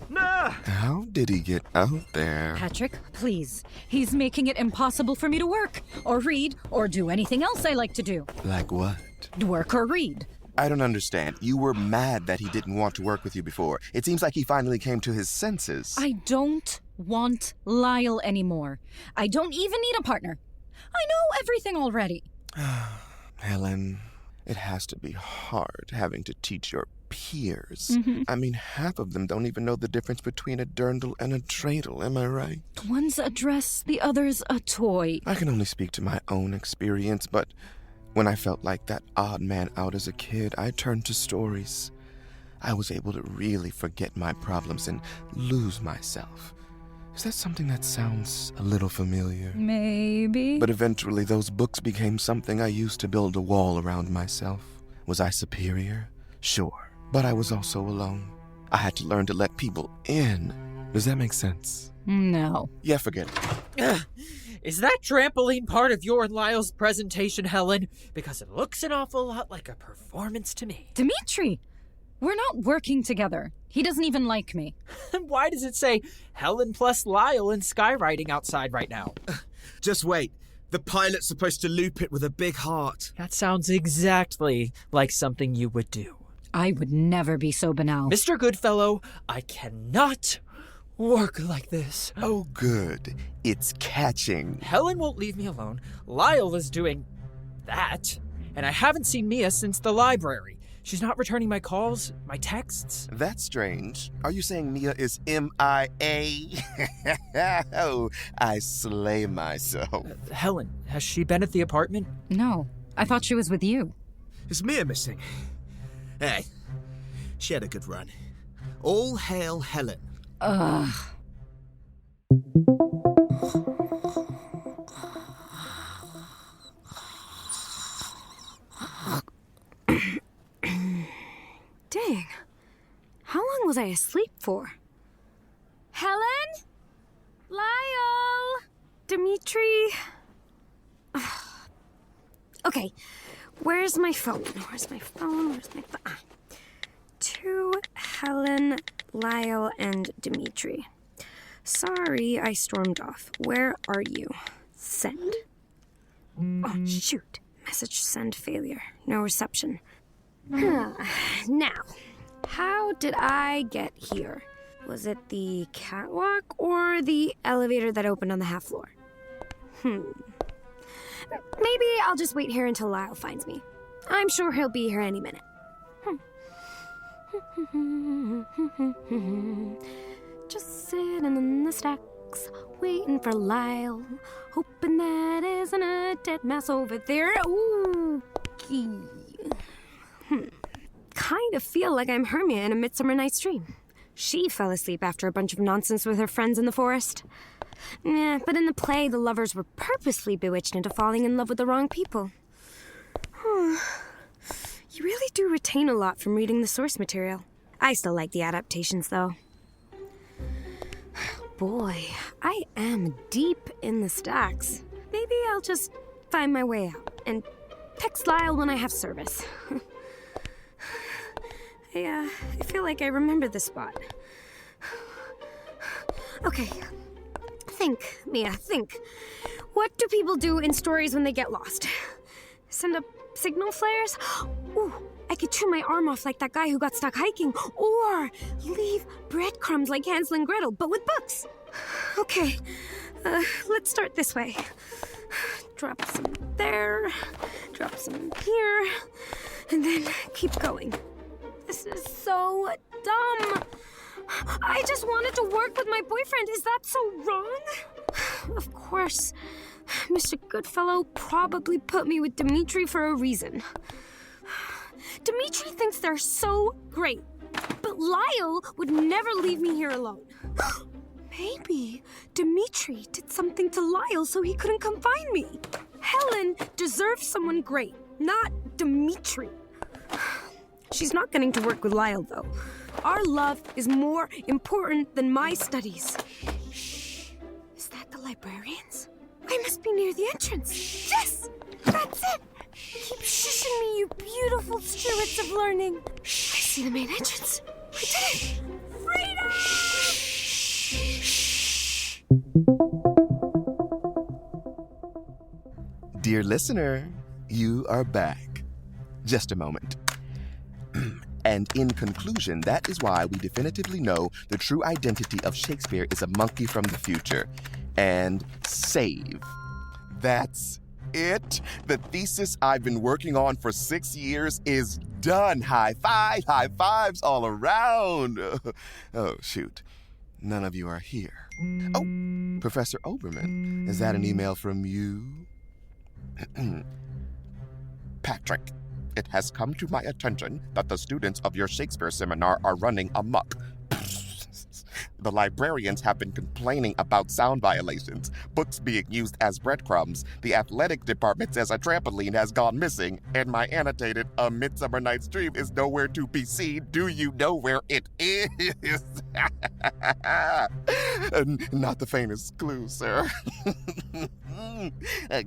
Speaker 6: How did he get out there?
Speaker 2: Patrick, please. He's making it impossible for me to work, or read, or do anything else I like to do.
Speaker 6: Like what?
Speaker 2: Work or read.
Speaker 6: I don't understand. You were mad that he didn't want to work with you before. It seems like he finally came to his senses.
Speaker 2: I don't want Lyle anymore. I don't even need a partner. I know everything already.
Speaker 6: Helen, it has to be hard having to teach your peers. I mean, half of them don't even know the difference between a dirndl and a dreidel, am I right?
Speaker 2: One's a dress, the other's a toy.
Speaker 6: I can only speak to my own experience, but when I felt like that odd man out as a kid, I turned to stories. I was able to really forget my problems and lose myself. Is that something that sounds a little familiar?
Speaker 2: Maybe.
Speaker 6: But eventually those books became something I used to build a wall around myself. Was I superior? Sure. But I was also alone. I had to learn to let people in. Does that make sense?
Speaker 2: No.
Speaker 6: Yeah, forget it.
Speaker 5: Is that trampoline part of your and Lyle's presentation, Helen? Because it looks an awful lot like a performance to me.
Speaker 2: Dimitri! We're not working together. He doesn't even like me.
Speaker 5: Why does it say Helen plus Lyle in skywriting outside right now?
Speaker 4: Just wait. The pilot's supposed to loop it with a big heart.
Speaker 5: That sounds exactly like something you would do.
Speaker 2: I would never be so banal.
Speaker 5: Mr. Goodfellow, I cannot work like this.
Speaker 6: Oh, good. It's catching.
Speaker 5: Helen won't leave me alone. Lyle is doing that. And I haven't seen Mia since the library. She's not returning my calls, my texts.
Speaker 6: That's strange. Are you saying Mia is MIA? Oh, I slay myself.
Speaker 5: Helen, has she been at the apartment?
Speaker 2: No, I thought she was with you.
Speaker 4: Is Mia missing? Hey, she had a good run. All hail Helen.
Speaker 2: Ugh.
Speaker 3: Dang. How long was I asleep for? Helen? Lyle? Dimitri? Okay, where's my phone? To Helen, Lyle, and Dimitri. Sorry, I stormed off. Where are you? Send. Oh, shoot. Message send failure. No reception. Now, how did I get here? Was it the catwalk or the elevator that opened on the half floor? Maybe I'll just wait here until Lyle finds me. I'm sure he'll be here any minute. Just sitting in the stacks, waiting for Lyle, hoping that isn't a dead mouse over there. Ooh. Kind of feel like I'm Hermia in A Midsummer Night's Dream. She fell asleep after a bunch of nonsense with her friends in the forest. Yeah, but in the play, the lovers were purposely bewitched into falling in love with the wrong people. You really do retain a lot from reading the source material. I still like the adaptations, though. Boy, I am deep in the stacks. Maybe I'll just find my way out and text Lyle when I have service. I feel like I remember this spot. Okay. Think, Mia, think. What do people do in stories when they get lost? Send up signal flares? Ooh, I could chew my arm off like that guy who got stuck hiking. Or leave breadcrumbs like Hansel and Gretel, but with books. Okay, let's start this way. Drop some there, drop some here, and then keep going. This is so dumb. I just wanted to work with my boyfriend. Is that so wrong? Of course, Mr. Goodfellow probably put me with Dimitri for a reason. Dimitri thinks they're so great, but Lyle would never leave me here alone. Maybe Dimitri did something to Lyle so he couldn't come find me. Helen deserves someone great, not Dimitri. She's not getting to work with Lyle, though. Our love is more important than my studies. Shh. Is that the librarians? I'm must be near the entrance. Yes! That's it! Keep shushing me, you beautiful spirits of learning. I see the main entrance. We did it! Freedom!
Speaker 6: Dear listener, you are back. Just a moment. And in conclusion, that is why we definitively know the true identity of Shakespeare is a monkey from the future. And save. That's it. The thesis I've been working on for 6 years is done. High fives all around. Oh, shoot. None of you are here. Oh, Professor Oberman, is that an email from you? Patrick, it has come to my attention that the students of your Shakespeare seminar are running amok. The librarians have been complaining about sound violations, books being used as breadcrumbs, the athletic department says a trampoline has gone missing, and my annotated A Midsummer Night's Dream is nowhere to be seen. Do you know where it is? Not the faintest clue, sir.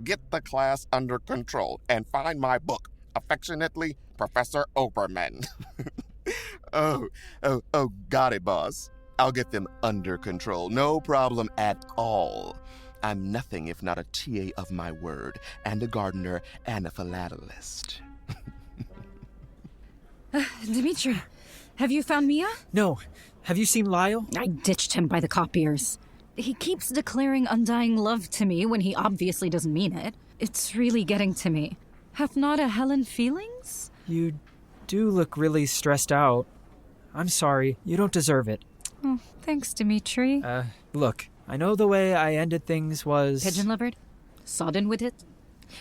Speaker 6: Get the class under control and find my book. Affectionately, Professor Oberman. Oh, got it, boss. I'll get them under control. No problem at all. I'm nothing if not a TA of my word, and a gardener, and a philatelist.
Speaker 2: Dimitri, have you found Mia?
Speaker 5: No. Have you seen Lyle?
Speaker 2: I ditched him by the copiers. He keeps declaring undying love to me when he obviously doesn't mean it. It's really getting to me. Hath not a Helen feelings?
Speaker 5: You do look really stressed out. I'm sorry. You don't deserve it.
Speaker 2: Oh, thanks, Dimitri.
Speaker 5: Look, I know the way I ended things was...
Speaker 2: Pigeon-livered? Sodden with it?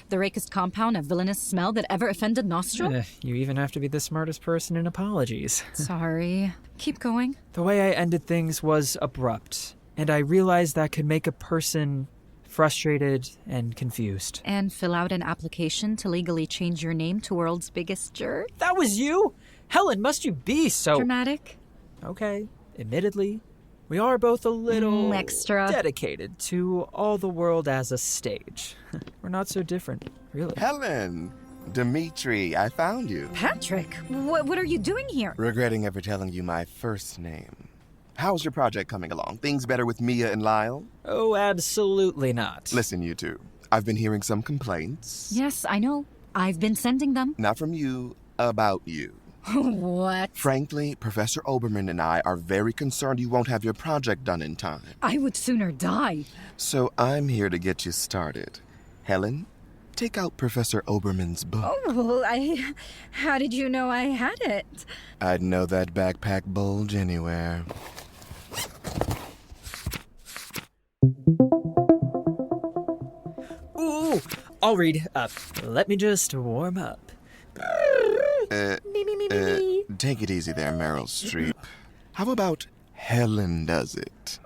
Speaker 2: The rakest compound of villainous smell that ever offended nostril?
Speaker 5: You even have to be the smartest person in apologies.
Speaker 2: Sorry. Keep going.
Speaker 5: The way I ended things was abrupt, and I realized that could make a person frustrated and confused.
Speaker 2: And fill out an application to legally change your name to world's biggest jerk?
Speaker 5: That was you? Helen, must you be so...
Speaker 2: Dramatic?
Speaker 5: Okay, admittedly, we are both a little...
Speaker 2: extra.
Speaker 5: Dedicated to all the world as a stage. We're not so different, really.
Speaker 6: Helen! Dimitri, I found you.
Speaker 2: Patrick, what are you doing here?
Speaker 6: Regretting ever telling you my first name. How's your project coming along? Things better with Mia and Lyle?
Speaker 5: Oh, absolutely not.
Speaker 6: Listen, you two. I've been hearing some complaints.
Speaker 2: Yes, I know. I've been sending them.
Speaker 6: Not from you, about you.
Speaker 2: What?
Speaker 6: Frankly, Professor Oberman and I are very concerned you won't have your project done in time.
Speaker 2: I would sooner die.
Speaker 6: So I'm here to get you started. Helen, take out Professor Oberman's book.
Speaker 2: Oh, well, how did you know I had it?
Speaker 6: I'd know that backpack bulge anywhere.
Speaker 5: Ooh, I'll read. Let me just warm up.
Speaker 6: Take it easy there, Meryl Streep. How about Helen does it?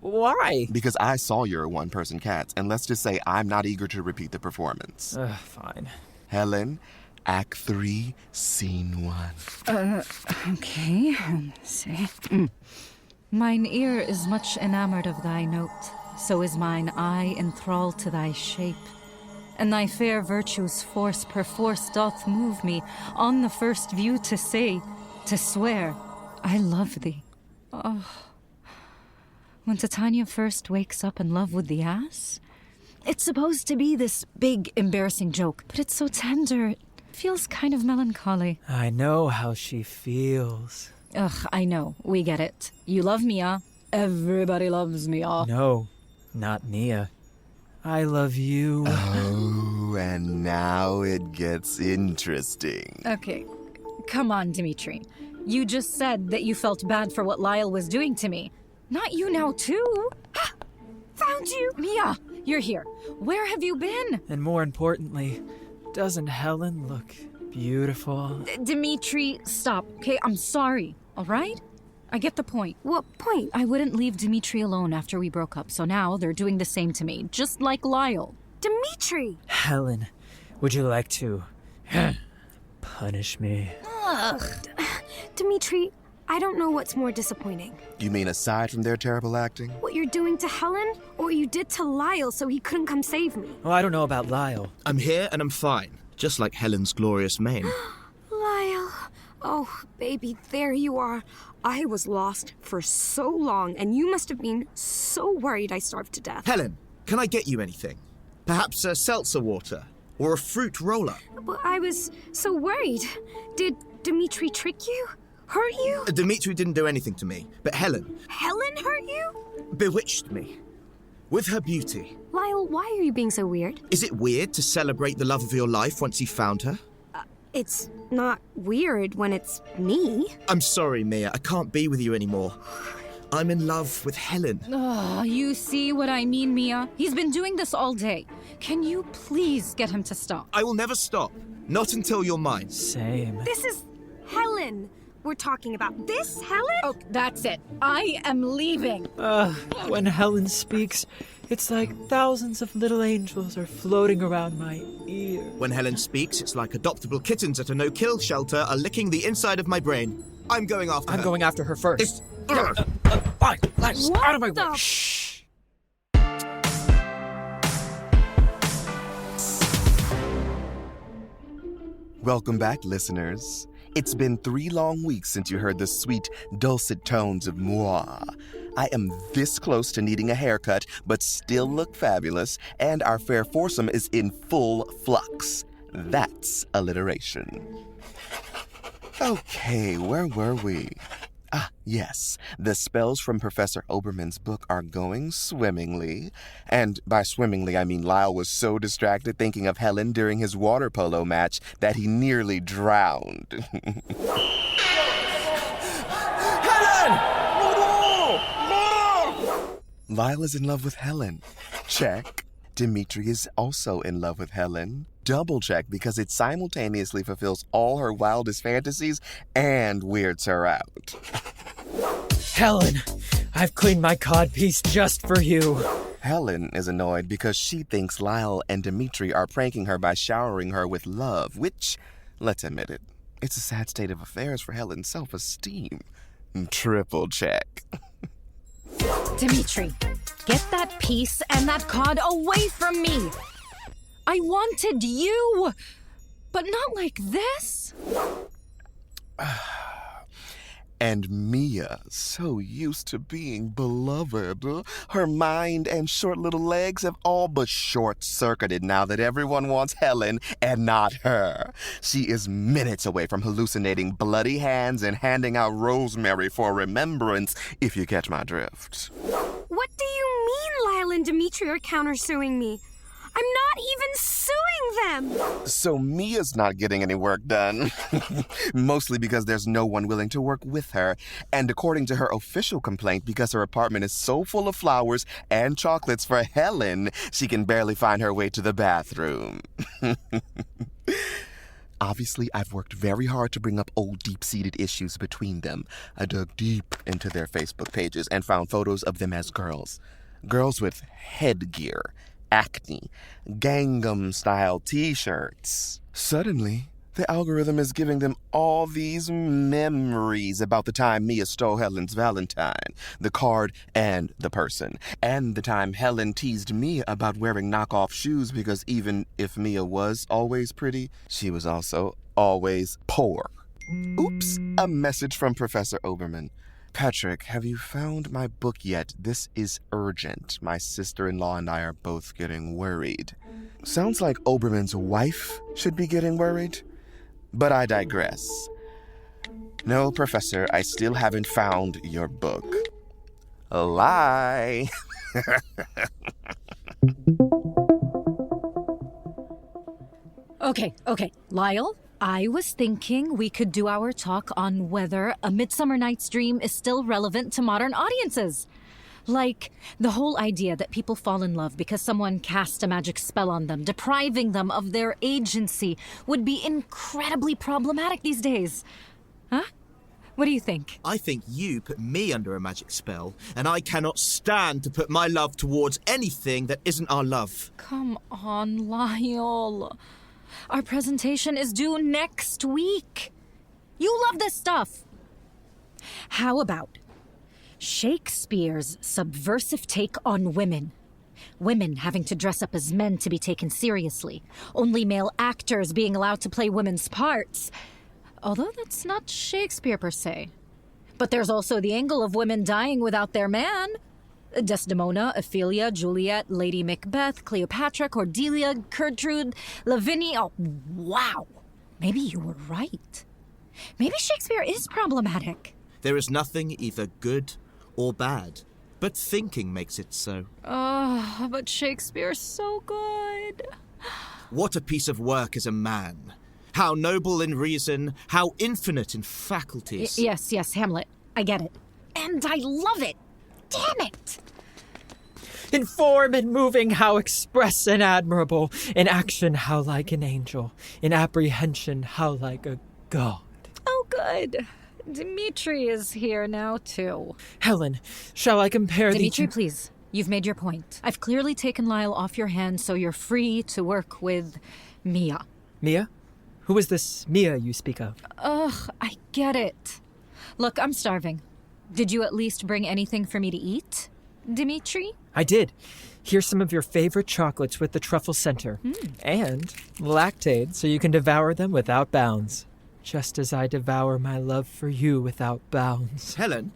Speaker 5: Why?
Speaker 6: Because I saw your one-person cats, and let's just say I'm not eager to repeat the performance.
Speaker 5: Fine.
Speaker 6: Helen, Act 3, Scene 1.
Speaker 2: Okay, let's see. Mine ear is much enamored of thy note, so is mine eye enthralled to thy shape. And thy fair virtue's force perforce doth move me on the first view to say, to swear, I love thee. Oh. When Titania first wakes up in love with the ass, it's supposed to be this big, embarrassing joke, but it's so tender, it feels kind of melancholy.
Speaker 5: I know how she feels.
Speaker 2: Ugh, I know. We get it. You love Mia. Everybody loves Mia.
Speaker 5: No, not Mia. I love you.
Speaker 6: Oh, and now it gets interesting.
Speaker 2: Okay, come on, Dimitri. You just said that you felt bad for what Lyle was doing to me. Not you now, too. Found you! Mia, you're here. Where have you been?
Speaker 5: And more importantly, doesn't Helen look beautiful?
Speaker 2: Dimitri, stop. Okay, I'm sorry, all right? I get the point.
Speaker 3: What point?
Speaker 2: I wouldn't leave Dimitri alone after we broke up, so now they're doing the same to me, just like Lyle.
Speaker 3: Dimitri!
Speaker 5: Helen, would you like to punish me?
Speaker 3: Ugh. Dimitri, I don't know what's more disappointing.
Speaker 6: You mean aside from their terrible acting?
Speaker 3: What you're doing to Helen, or what you did to Lyle so he couldn't come save me?
Speaker 5: Oh, I don't know about Lyle.
Speaker 4: I'm here and I'm fine, just like Helen's glorious mane.
Speaker 3: Lyle. Oh, baby, there you are. I was lost for so long, and you must have been so worried I starved to death.
Speaker 4: Helen, can I get you anything? Perhaps a seltzer water or a fruit roll-up?
Speaker 3: But I was so worried. Did Dimitri trick you? Hurt you?
Speaker 4: Dimitri didn't do anything to me, but Helen
Speaker 3: Helen hurt you?
Speaker 4: bewitched me with her beauty.
Speaker 3: Lyle, why are you being so weird?
Speaker 4: Is it weird to celebrate the love of your life once you found her?
Speaker 3: It's not weird when it's me.
Speaker 4: I'm sorry, Mia. I can't be with you anymore. I'm in love with Helen.
Speaker 2: Oh, you see what I mean, Mia? He's been doing this all day. Can you please get him to stop?
Speaker 4: I will never stop. Not until you're mine.
Speaker 5: Same.
Speaker 3: This is Helen we're talking about. This Helen?
Speaker 2: Oh, that's it. I am leaving.
Speaker 5: When Helen speaks, it's like thousands of little angels are floating around my ear.
Speaker 4: When Helen speaks, it's like adoptable kittens at a no-kill shelter are licking the inside of my brain. I'm going after her.
Speaker 5: I'm going after her first.
Speaker 6: Fine, let's
Speaker 5: Out of my way.
Speaker 3: the-
Speaker 5: Shh.
Speaker 6: Welcome back, listeners. It's been 3 long weeks since you heard the sweet, dulcet tones of moi. I am this close to needing a haircut, but still look fabulous, and our fair foursome is in full flux. That's alliteration. Okay, where were we? Yes, the spells from Professor Oberman's book are going swimmingly. And by swimmingly, I mean Lyle was so distracted thinking of Helen during his water polo match that he nearly drowned.
Speaker 5: Helen!
Speaker 6: Lyle is in love with Helen. Check. Dimitri is also in love with Helen. Double check because it simultaneously fulfills all her wildest fantasies and weirds her out.
Speaker 5: Helen, I've cleaned my codpiece just for you.
Speaker 6: Helen is annoyed because she thinks Lyle and Dimitri are pranking her by showering her with love, which, let's admit it, it's a sad state of affairs for Helen's self-esteem. Triple check.
Speaker 2: Dimitri, get that piece and that cod away from me. I wanted you, but not like this.
Speaker 6: And Mia, so used to being beloved, her mind and short little legs have all but short-circuited now that everyone wants Helen and not her. She is minutes away from hallucinating bloody hands and handing out rosemary for remembrance, if you catch my drift.
Speaker 3: What do you mean Lyle and Dimitri are countersuing me? I'm not even suing them!
Speaker 6: So Mia's not getting any work done. Mostly because there's no one willing to work with her. And according to her official complaint, because her apartment is so full of flowers and chocolates for Helen, she can barely find her way to the bathroom. Obviously, I've worked very hard to bring up old deep-seated issues between them. I dug deep into their Facebook pages and found photos of them as girls. Girls with headgear, acne, Gangnam-style t-shirts. Suddenly, the algorithm is giving them all these memories about the time Mia stole Helen's Valentine, the card and the person, and the time Helen teased Mia about wearing knockoff shoes because even if Mia was always pretty, she was also always poor. Oops, a message from Professor Oberman. Patrick, have you found my book yet? This is urgent. My sister-in-law and I are both getting worried. Sounds like Oberman's wife should be getting worried. But I digress. No, Professor, I still haven't found your book. A lie.
Speaker 2: Okay, Lyle, I was thinking we could do our talk on whether A Midsummer Night's Dream is still relevant to modern audiences. Like, the whole idea that people fall in love because someone cast a magic spell on them, depriving them of their agency, would be incredibly problematic these days. Huh? What do you think?
Speaker 4: I think you put me under a magic spell, and I cannot stand to put my love towards anything that isn't our love.
Speaker 2: Come on, Lyle. Our presentation is due next week. You love this stuff. How about Shakespeare's subversive take on women? Women having to dress up as men to be taken seriously. Only male actors being allowed to play women's parts. Although that's not Shakespeare per se. But there's also the angle of women dying without their man. Desdemona, Ophelia, Juliet, Lady Macbeth, Cleopatra, Cordelia, Gertrude, Lavinia. Oh, wow. Maybe you were right. Maybe Shakespeare is problematic.
Speaker 4: There is nothing either good or bad, but thinking makes it so.
Speaker 2: Oh, but Shakespeare's so good.
Speaker 4: What a piece of work is a man. How noble in reason, how infinite in faculties.
Speaker 2: Yes, Hamlet. I get it. And I love it. Damn it!
Speaker 5: In form and moving, how express and admirable. In action, how like an angel. In apprehension, how like a god.
Speaker 2: Oh, good. Dimitri is here now, too.
Speaker 5: Helen, shall I compare
Speaker 2: Dimitri, please. You've made your point. I've clearly taken Lyle off your hands, so you're free to work with Mia.
Speaker 5: Mia? Who is this Mia you speak of?
Speaker 2: Ugh, I get it. Look, I'm starving. Did you at least bring anything for me to eat, Dimitri?
Speaker 5: I did. Here's some of your favorite chocolates with the truffle center. And lactate, so you can devour them without bounds. Just as I devour my love for you without bounds.
Speaker 4: Helen,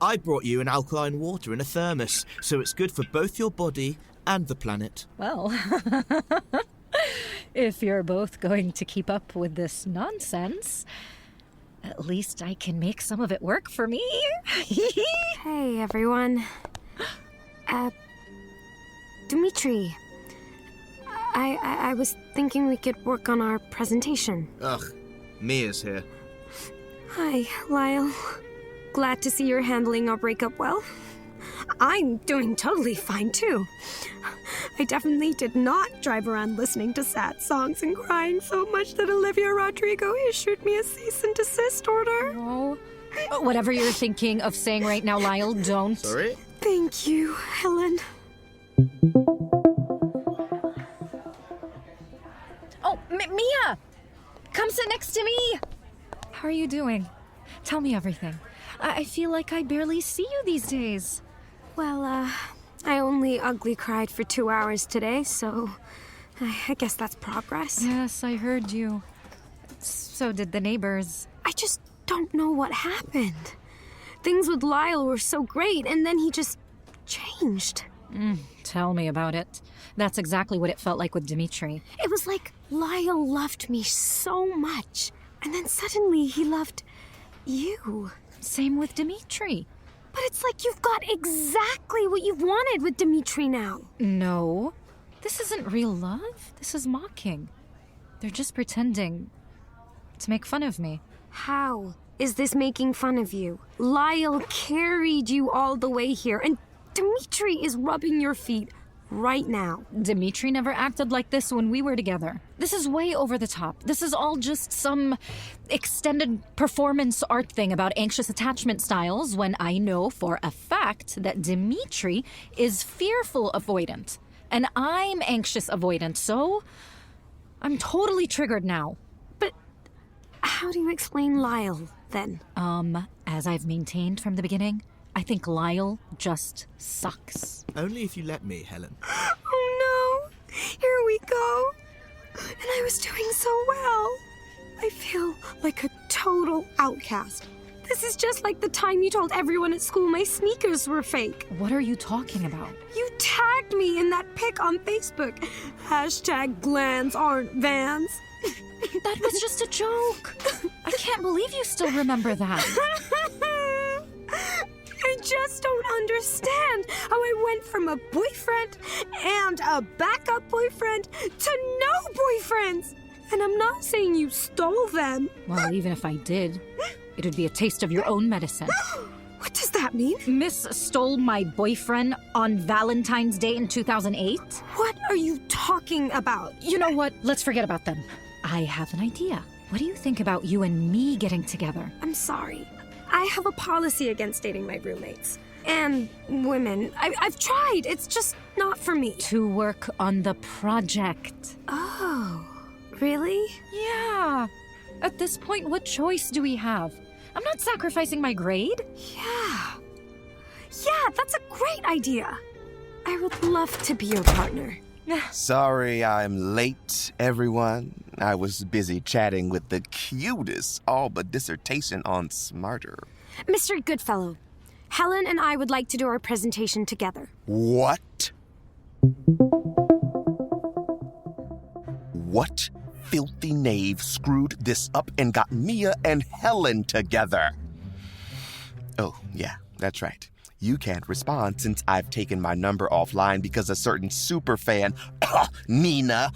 Speaker 4: I brought you an alkaline water in a thermos, so it's good for both your body and the planet.
Speaker 2: Well, if you're both going to keep up with this nonsense, at least I can make some of it work for me.
Speaker 3: Hey, everyone. Dimitri. I was thinking we could work on our presentation.
Speaker 4: Ugh, Mia's here.
Speaker 3: Hi, Lyle. Glad to see you're handling our breakup well. I'm doing totally fine, too. I definitely did not drive around listening to sad songs and crying so much that Olivia Rodrigo issued me a cease and desist order.
Speaker 2: Oh, whatever you're thinking of saying right now, Lyle, don't.
Speaker 4: Sorry?
Speaker 3: Thank you, Helen.
Speaker 2: Oh, Mia! Come sit next to me! How are you doing? Tell me everything. I feel like I barely see you these days.
Speaker 3: Well, I only ugly cried for 2 hours today, so I guess that's progress.
Speaker 2: Yes, I heard you. So did the neighbors.
Speaker 3: I just don't know what happened. Things with Lyle were so great, and then he just changed.
Speaker 2: Tell me about it. That's exactly what it felt like with Dimitri.
Speaker 3: It was like Lyle loved me so much, and then suddenly he loved you.
Speaker 2: Same with Dimitri.
Speaker 3: But it's like you've got exactly what you've wanted with Dimitri now.
Speaker 2: No. This isn't real love. This is mocking. They're just pretending to make fun of me.
Speaker 3: How is this making fun of you? Lyle carried you all the way here, and Dimitri is rubbing your feet right now.
Speaker 2: Dimitri never acted like this when we were together. This is way over the top. This is all just some extended performance art thing about anxious attachment styles when I know for a fact that Dimitri is fearful avoidant. And I'm anxious avoidant, so I'm totally triggered now.
Speaker 3: But how do you explain Lyle, then?
Speaker 2: As I've maintained from the beginning, I think Lyle just sucks.
Speaker 4: Only if you let me, Helen.
Speaker 3: Oh no, here we go. And I was doing so well. I feel like a total outcast. This is just like the time you told everyone at school my sneakers were fake.
Speaker 2: What are you talking about?
Speaker 3: You tagged me in that pic on Facebook. Hashtag glands aren't Vans.
Speaker 2: That was just a joke. I can't believe you still remember that.
Speaker 3: I just don't understand how I went from a boyfriend and a backup boyfriend to no boyfriends. And I'm not saying you stole them.
Speaker 2: Well, even if I did, it would be a taste of your own medicine.
Speaker 3: What does that mean?
Speaker 2: Miss stole my boyfriend on Valentine's Day in 2008?
Speaker 3: What are you talking about?
Speaker 2: You know what? Let's forget about them. I have an idea. What do you think about you and me getting together?
Speaker 3: I'm sorry. I have a policy against dating my roommates. And women. I've tried. It's just not for me.
Speaker 2: To work on the project.
Speaker 3: Oh, really?
Speaker 2: Yeah. At this point, what choice do we have? I'm not sacrificing my grade.
Speaker 3: Yeah, that's a great idea. I would love to be your partner.
Speaker 6: Sorry I'm late, everyone. I was busy chatting with the cutest Alba dissertation on Smarter.
Speaker 3: Mr. Goodfellow, Helen and I would like to do our presentation together.
Speaker 6: What? What filthy knave screwed this up and got Mia and Helen together? Oh, yeah, that's right. You can't respond since I've taken my number offline because a certain superfan, Nina,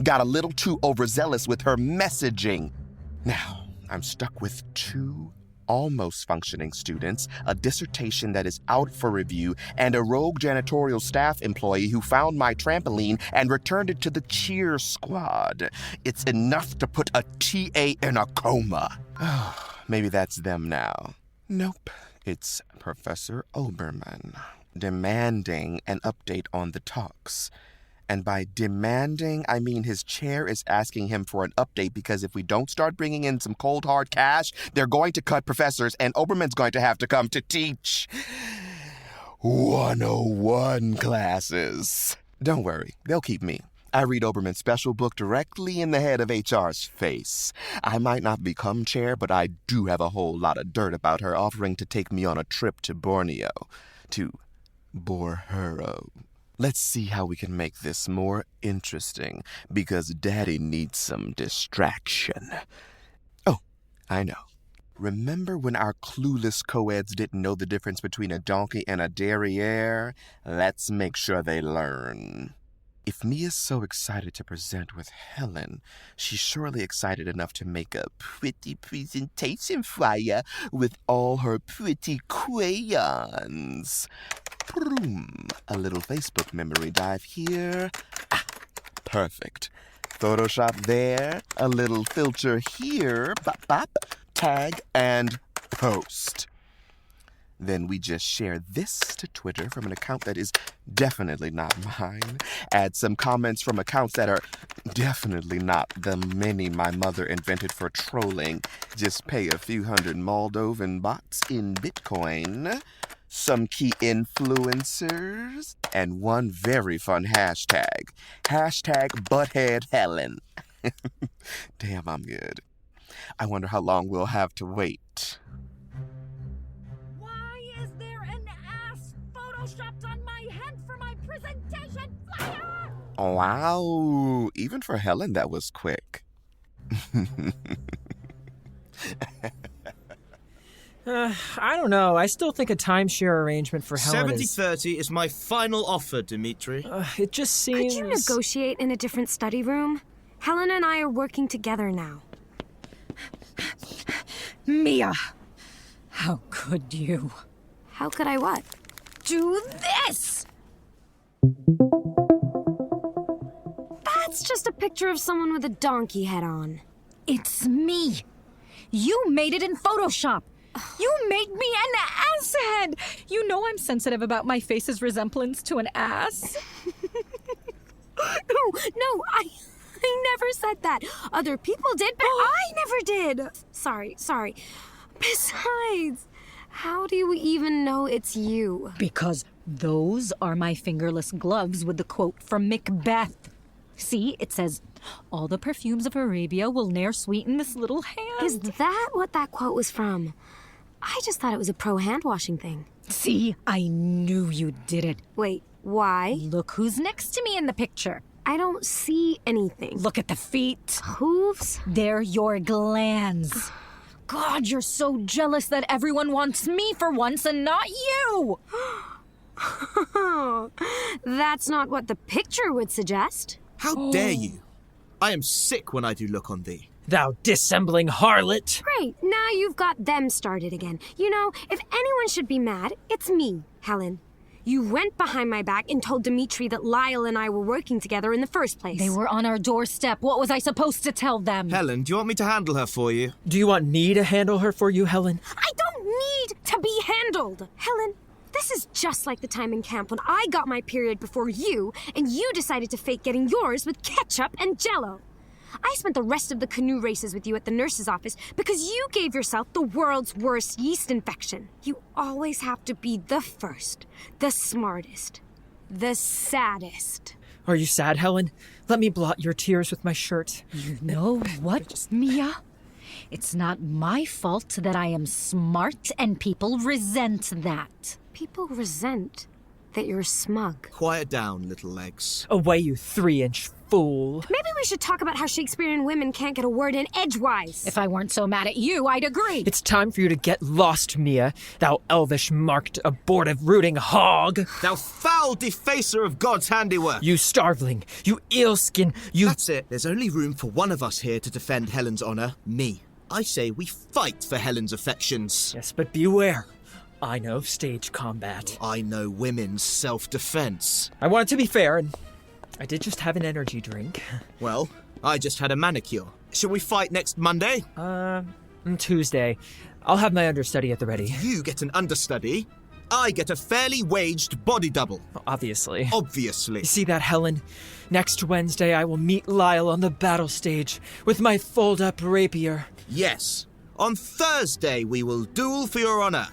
Speaker 6: got a little too overzealous with her messaging. Now, I'm stuck with 2 almost functioning students, a dissertation that is out for review, and a rogue janitorial staff employee who found my trampoline and returned it to the cheer squad. It's enough to put a TA in a coma. Maybe that's them now. Nope. It's Professor Oberman demanding an update on the talks. And by demanding, I mean his chair is asking him for an update because if we don't start bringing in some cold, hard cash, they're going to cut professors and Oberman's going to have to come to teach 101 classes. Don't worry, they'll keep me. I read Oberman's special book directly in the head of HR's face. I might not become chair, but I do have a whole lot of dirt about her offering to take me on a trip to Borneo, to Borhero. Let's see how we can make this more interesting, because Daddy needs some distraction. Oh, I know. Remember when our clueless co-eds didn't know the difference between a donkey and a derriere? Let's make sure they learn. If Mia's so excited to present with Helen, she's surely excited enough to make a pretty presentation flyer with all her pretty crayons. Boom. A little Facebook memory dive here. Perfect. Photoshop there. A little filter here. Bop, bop. Tag and post. Then we just share this to Twitter from an account that is definitely not mine. Add some comments from accounts that are definitely not the many my mother invented for trolling. Just pay a few hundred Moldovan bots in Bitcoin, some key influencers, and one very fun hashtag. Hashtag ButtheadHelen. Damn, I'm good. I wonder how long we'll have to wait.
Speaker 2: Photoshopped on my head for my presentation flyer!
Speaker 6: Wow, even for Helen that was quick.
Speaker 5: I don't know. I still think a timeshare arrangement for Helen
Speaker 4: 70-30 is my final offer, Dimitri.
Speaker 5: It just seems...
Speaker 3: Could you negotiate in a different study room? Helen and I are working together now.
Speaker 2: Mia, how could you?
Speaker 3: How could I what?
Speaker 2: Do this!
Speaker 3: That's just a picture of someone with a donkey head on.
Speaker 2: It's me. You made it in Photoshop. You made me an ass head. You know I'm sensitive about my face's resemblance to an ass.
Speaker 3: No, I never said that. Other people did, but I never did. Sorry. Besides, how do you even know it's you?
Speaker 2: Because those are my fingerless gloves with the quote from Macbeth. See, it says, all the perfumes of Arabia will ne'er sweeten this little hand.
Speaker 3: Is that what that quote was from? I just thought it was a pro-hand-washing thing.
Speaker 2: See, I knew you did it.
Speaker 3: Wait, why?
Speaker 2: Look who's next to me in the picture.
Speaker 3: I don't see anything.
Speaker 2: Look at the feet.
Speaker 3: Hooves?
Speaker 2: They're your glands. God, you're so jealous that everyone wants me for once and not you.
Speaker 3: That's not what the picture would suggest.
Speaker 4: How dare you? I am sick when I do look on thee.
Speaker 5: Thou dissembling harlot!
Speaker 3: Great, now you've got them started again. You know, if anyone should be mad, it's me, Helen. You went behind my back and told Dimitri that Lyle and I were working together in the first place.
Speaker 2: They were on our doorstep. What was I supposed to tell them?
Speaker 4: Helen, do you want me to handle her for you?
Speaker 5: Do you want me to handle her for you, Helen?
Speaker 3: I don't need to be handled. Helen, this is just like the time in camp when I got my period before you, and you decided to fake getting yours with ketchup and Jell-O. I spent the rest of the canoe races with you at the nurse's office because you gave yourself the world's worst yeast infection. You always have to be the first, the smartest, the saddest.
Speaker 5: Are you sad, Helen? Let me blot your tears with my shirt.
Speaker 2: You know what, Mia? It's not my fault that I am smart and people resent that.
Speaker 3: People resent that you're smug.
Speaker 4: Quiet down, little legs.
Speaker 5: Away, you 3-inch fool.
Speaker 3: Maybe we should talk about how Shakespearean women can't get a word in edgewise.
Speaker 2: If I weren't so mad at you, I'd agree.
Speaker 5: It's time for you to get lost, Mia, thou elvish-marked, abortive, rooting hog.
Speaker 4: Thou foul defacer of God's handiwork!
Speaker 5: You starveling, you eel-skin, you...
Speaker 4: That's it. There's only room for one of us here to defend Helen's honor, me. I say we fight for Helen's affections.
Speaker 5: Yes, but beware. I know stage combat.
Speaker 4: I know women's self-defense.
Speaker 5: I wanted to be fair, and I did just have an energy drink.
Speaker 4: Well, I just had a manicure. Shall we fight next Monday?
Speaker 5: Tuesday. I'll have my understudy at the ready.
Speaker 4: You get an understudy. I get a fairly waged body double.
Speaker 5: Obviously.
Speaker 4: Obviously.
Speaker 5: You see that, Helen? Next Wednesday I will meet Lyle on the battle stage with my fold-up rapier.
Speaker 4: Yes. On Thursday we will duel for your honor.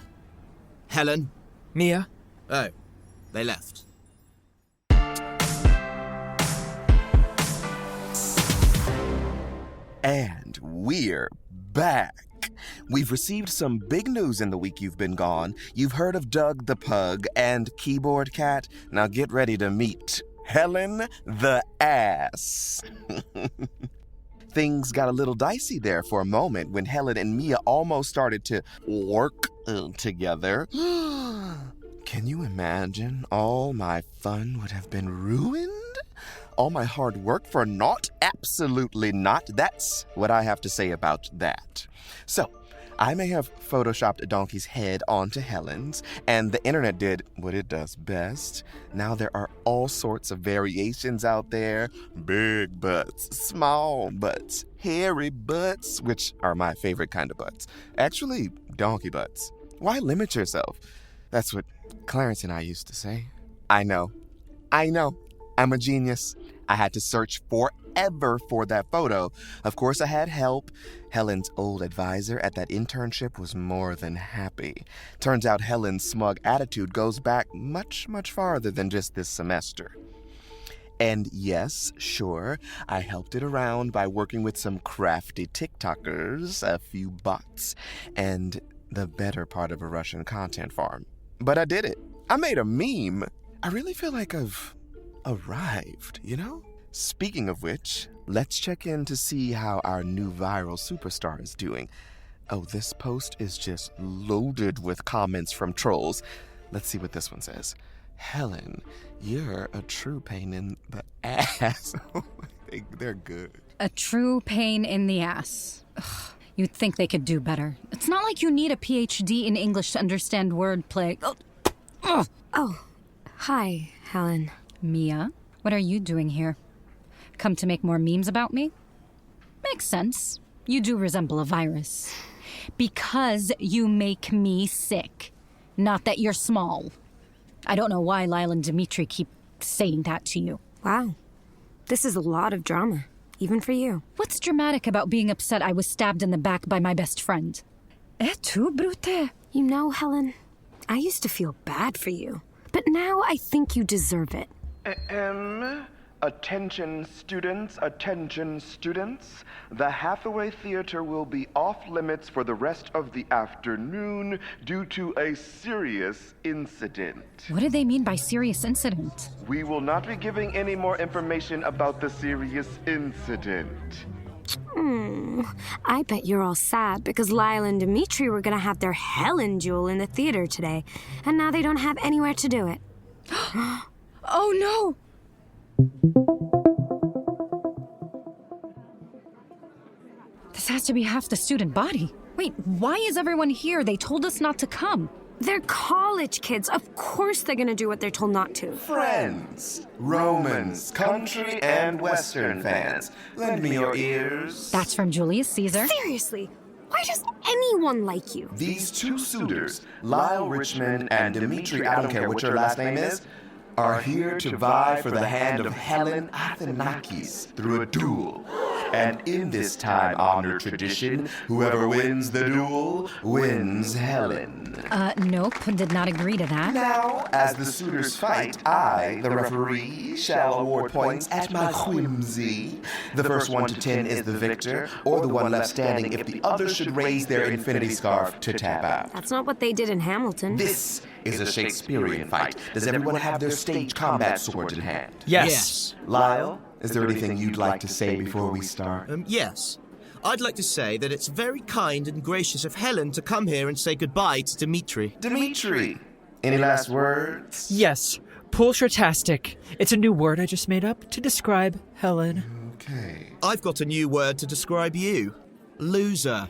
Speaker 4: Helen?
Speaker 5: Mia?
Speaker 4: Oh, they left.
Speaker 6: And we're back. We've received some big news in the week you've been gone. You've heard of Doug the Pug and Keyboard Cat. Now get ready to meet Helen the Ass. Things got a little dicey there for a moment when Helen and Mia almost started to work together. Can you imagine? All my fun would have been ruined? All my hard work for naught? Absolutely not. That's what I have to say about that. So, I may have photoshopped a donkey's head onto Helen's, and the internet did what it does best. Now there are all sorts of variations out there. Big butts, small butts, hairy butts, which are my favorite kind of butts. Actually, donkey butts. Why limit yourself? That's what Clarence and I used to say. I know. I'm a genius. I had to search forever for that photo. Of course, I had help. Helen's old advisor at that internship was more than happy. Turns out Helen's smug attitude goes back much, much farther than just this semester. And yes, sure, I helped it around by working with some crafty TikTokers, a few bots, and the better part of a Russian content farm. But I did it. I made a meme. I really feel like I've arrived, you know? Speaking of which, let's check in to see how our new viral superstar is doing. Oh, this post is just loaded with comments from trolls. Let's see what this one says. Helen, you're a true pain in the ass. They're good.
Speaker 2: A true pain in the ass. Ugh, you'd think they could do better. It's not like you need a PhD in English to understand wordplay.
Speaker 3: Oh, hi, Helen.
Speaker 2: Mia, what are you doing here? Come to make more memes about me? Makes sense. You do resemble a virus. Because you make me sick. Not that you're small. I don't know why Lyle and Dimitri keep saying that to you.
Speaker 3: Wow. This is a lot of drama, even for you.
Speaker 2: What's dramatic about being upset I was stabbed in the back by my best friend? Et tu, Brute?
Speaker 3: You know, Helen, I used to feel bad for you. But now I think you deserve it.
Speaker 8: Attention students. The Hathaway Theater will be off limits for the rest of the afternoon due to a serious incident.
Speaker 2: What do they mean by serious incident?
Speaker 8: We will not be giving any more information about the serious incident.
Speaker 3: I bet you're all sad because Lyle and Dimitri were gonna have their Helen duel in the theater today, and now they don't have anywhere to do it.
Speaker 2: Oh no! This has to be half the student body. Wait, why is everyone here? They told us not to come.
Speaker 3: They're college kids. Of course they're gonna do what they're told not to.
Speaker 8: Friends, Romans, country and western fans, lend me your ears.
Speaker 2: That's from Julius Caesar.
Speaker 3: Seriously, why does anyone like you?
Speaker 8: These two suitors, Lyle Richmond and Dimitri, I don't care what your last name is, are here to vie for the hand of Helen Athanakis through a duel.
Speaker 6: And in this time-honored tradition, whoever wins the duel wins Helen.
Speaker 2: Nope, did not agree to that.
Speaker 6: Now, as the suitors fight, I, the referee, shall award points at my whimsy. The first 1 to 10 is the victor, or the one left standing if the others should raise their infinity scarf to tap out.
Speaker 3: That's not what they did in Hamilton.
Speaker 6: This is a Shakespearean fight. Does everyone have their stage combat swords in hand?
Speaker 5: Yes.
Speaker 6: Lyle, is there anything you'd like to say before we start?
Speaker 4: Yes. I'd like to say that it's very kind and gracious of Helen to come here and say goodbye to Dimitri.
Speaker 6: Dimitri, any last words?
Speaker 5: Yes. Pulshratastic. It's a new word I just made up to describe Helen.
Speaker 6: Okay.
Speaker 4: I've got a new word to describe you. Loser.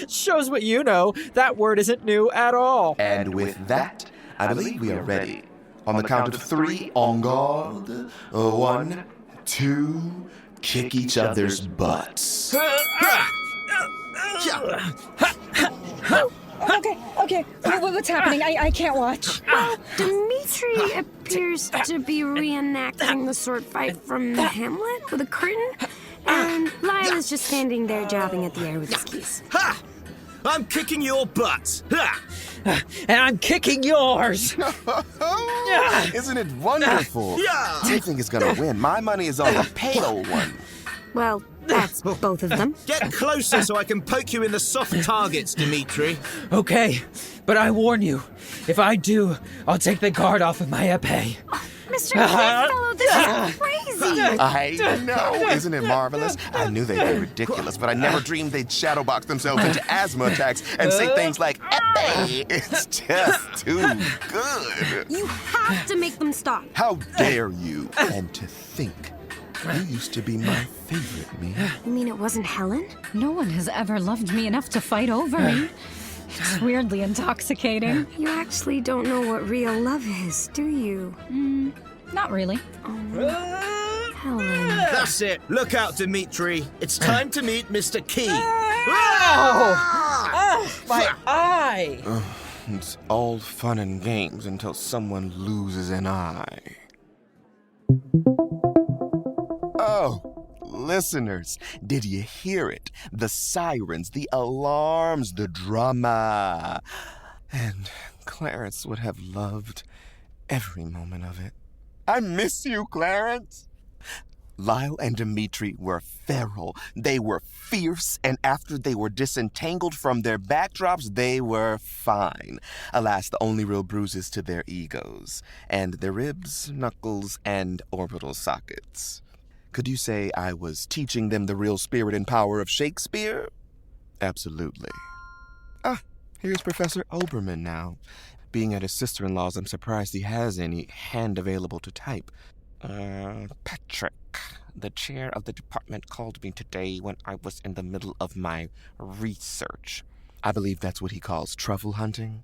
Speaker 5: Shows what you know. That word isn't new at all.
Speaker 6: And with that, I believe we are ready. On the count of 3, en garde. 1, 2, kick each other's butts.
Speaker 2: Okay. What's happening? I can't watch.
Speaker 3: Well, Dimitri appears to be reenacting the sword fight from Hamlet with a curtain, and Lyle is just standing there jabbing at the air with his keys.
Speaker 4: Ha! I'm kicking your butt. Ha!
Speaker 5: And I'm kicking yours.
Speaker 6: Isn't it wonderful?
Speaker 4: Yeah.
Speaker 6: I think it's gonna win. My money is on the pale one.
Speaker 3: Well, that's both of them.
Speaker 4: Get closer so I can poke you in the soft targets, Dimitri.
Speaker 5: Okay, but I warn you, if I do, I'll take the guard off of my épée.
Speaker 3: Mr. Goodfellow, this is crazy!
Speaker 6: I know, isn't it marvelous? I knew they'd be ridiculous, but I never dreamed they'd shadowbox themselves into asthma attacks and say things like, "Epe!" It's just too good.
Speaker 3: You have to make them stop.
Speaker 6: How dare you? And to think, you used to be my favorite, me.
Speaker 3: You mean it wasn't Helen?
Speaker 2: No one has ever loved me enough to fight over me. It's weirdly intoxicating.
Speaker 3: You actually don't know what real love is, do you?
Speaker 2: Not really.
Speaker 3: Helen.
Speaker 4: That's it. Look out, Dimitri. It's time to meet Mr. Key.
Speaker 5: My eye!
Speaker 6: It's all fun and games until someone loses an eye. Oh, listeners, did you hear it? The sirens, the alarms, the drama. And Clarence would have loved every moment of it. I miss you, Clarence. Lyle and Dimitri were feral. They were fierce, and after they were disentangled from their backdrops, they were fine. Alas, the only real bruises to their egos, and their ribs, knuckles, and orbital sockets. Could you say I was teaching them the real spirit and power of Shakespeare? Absolutely. Here's Professor Oberman now. Being at his sister-in-law's, I'm surprised he has any hand available to type. Patrick, the chair of the department called me today when I was in the middle of my research. I believe that's what he calls truffle hunting.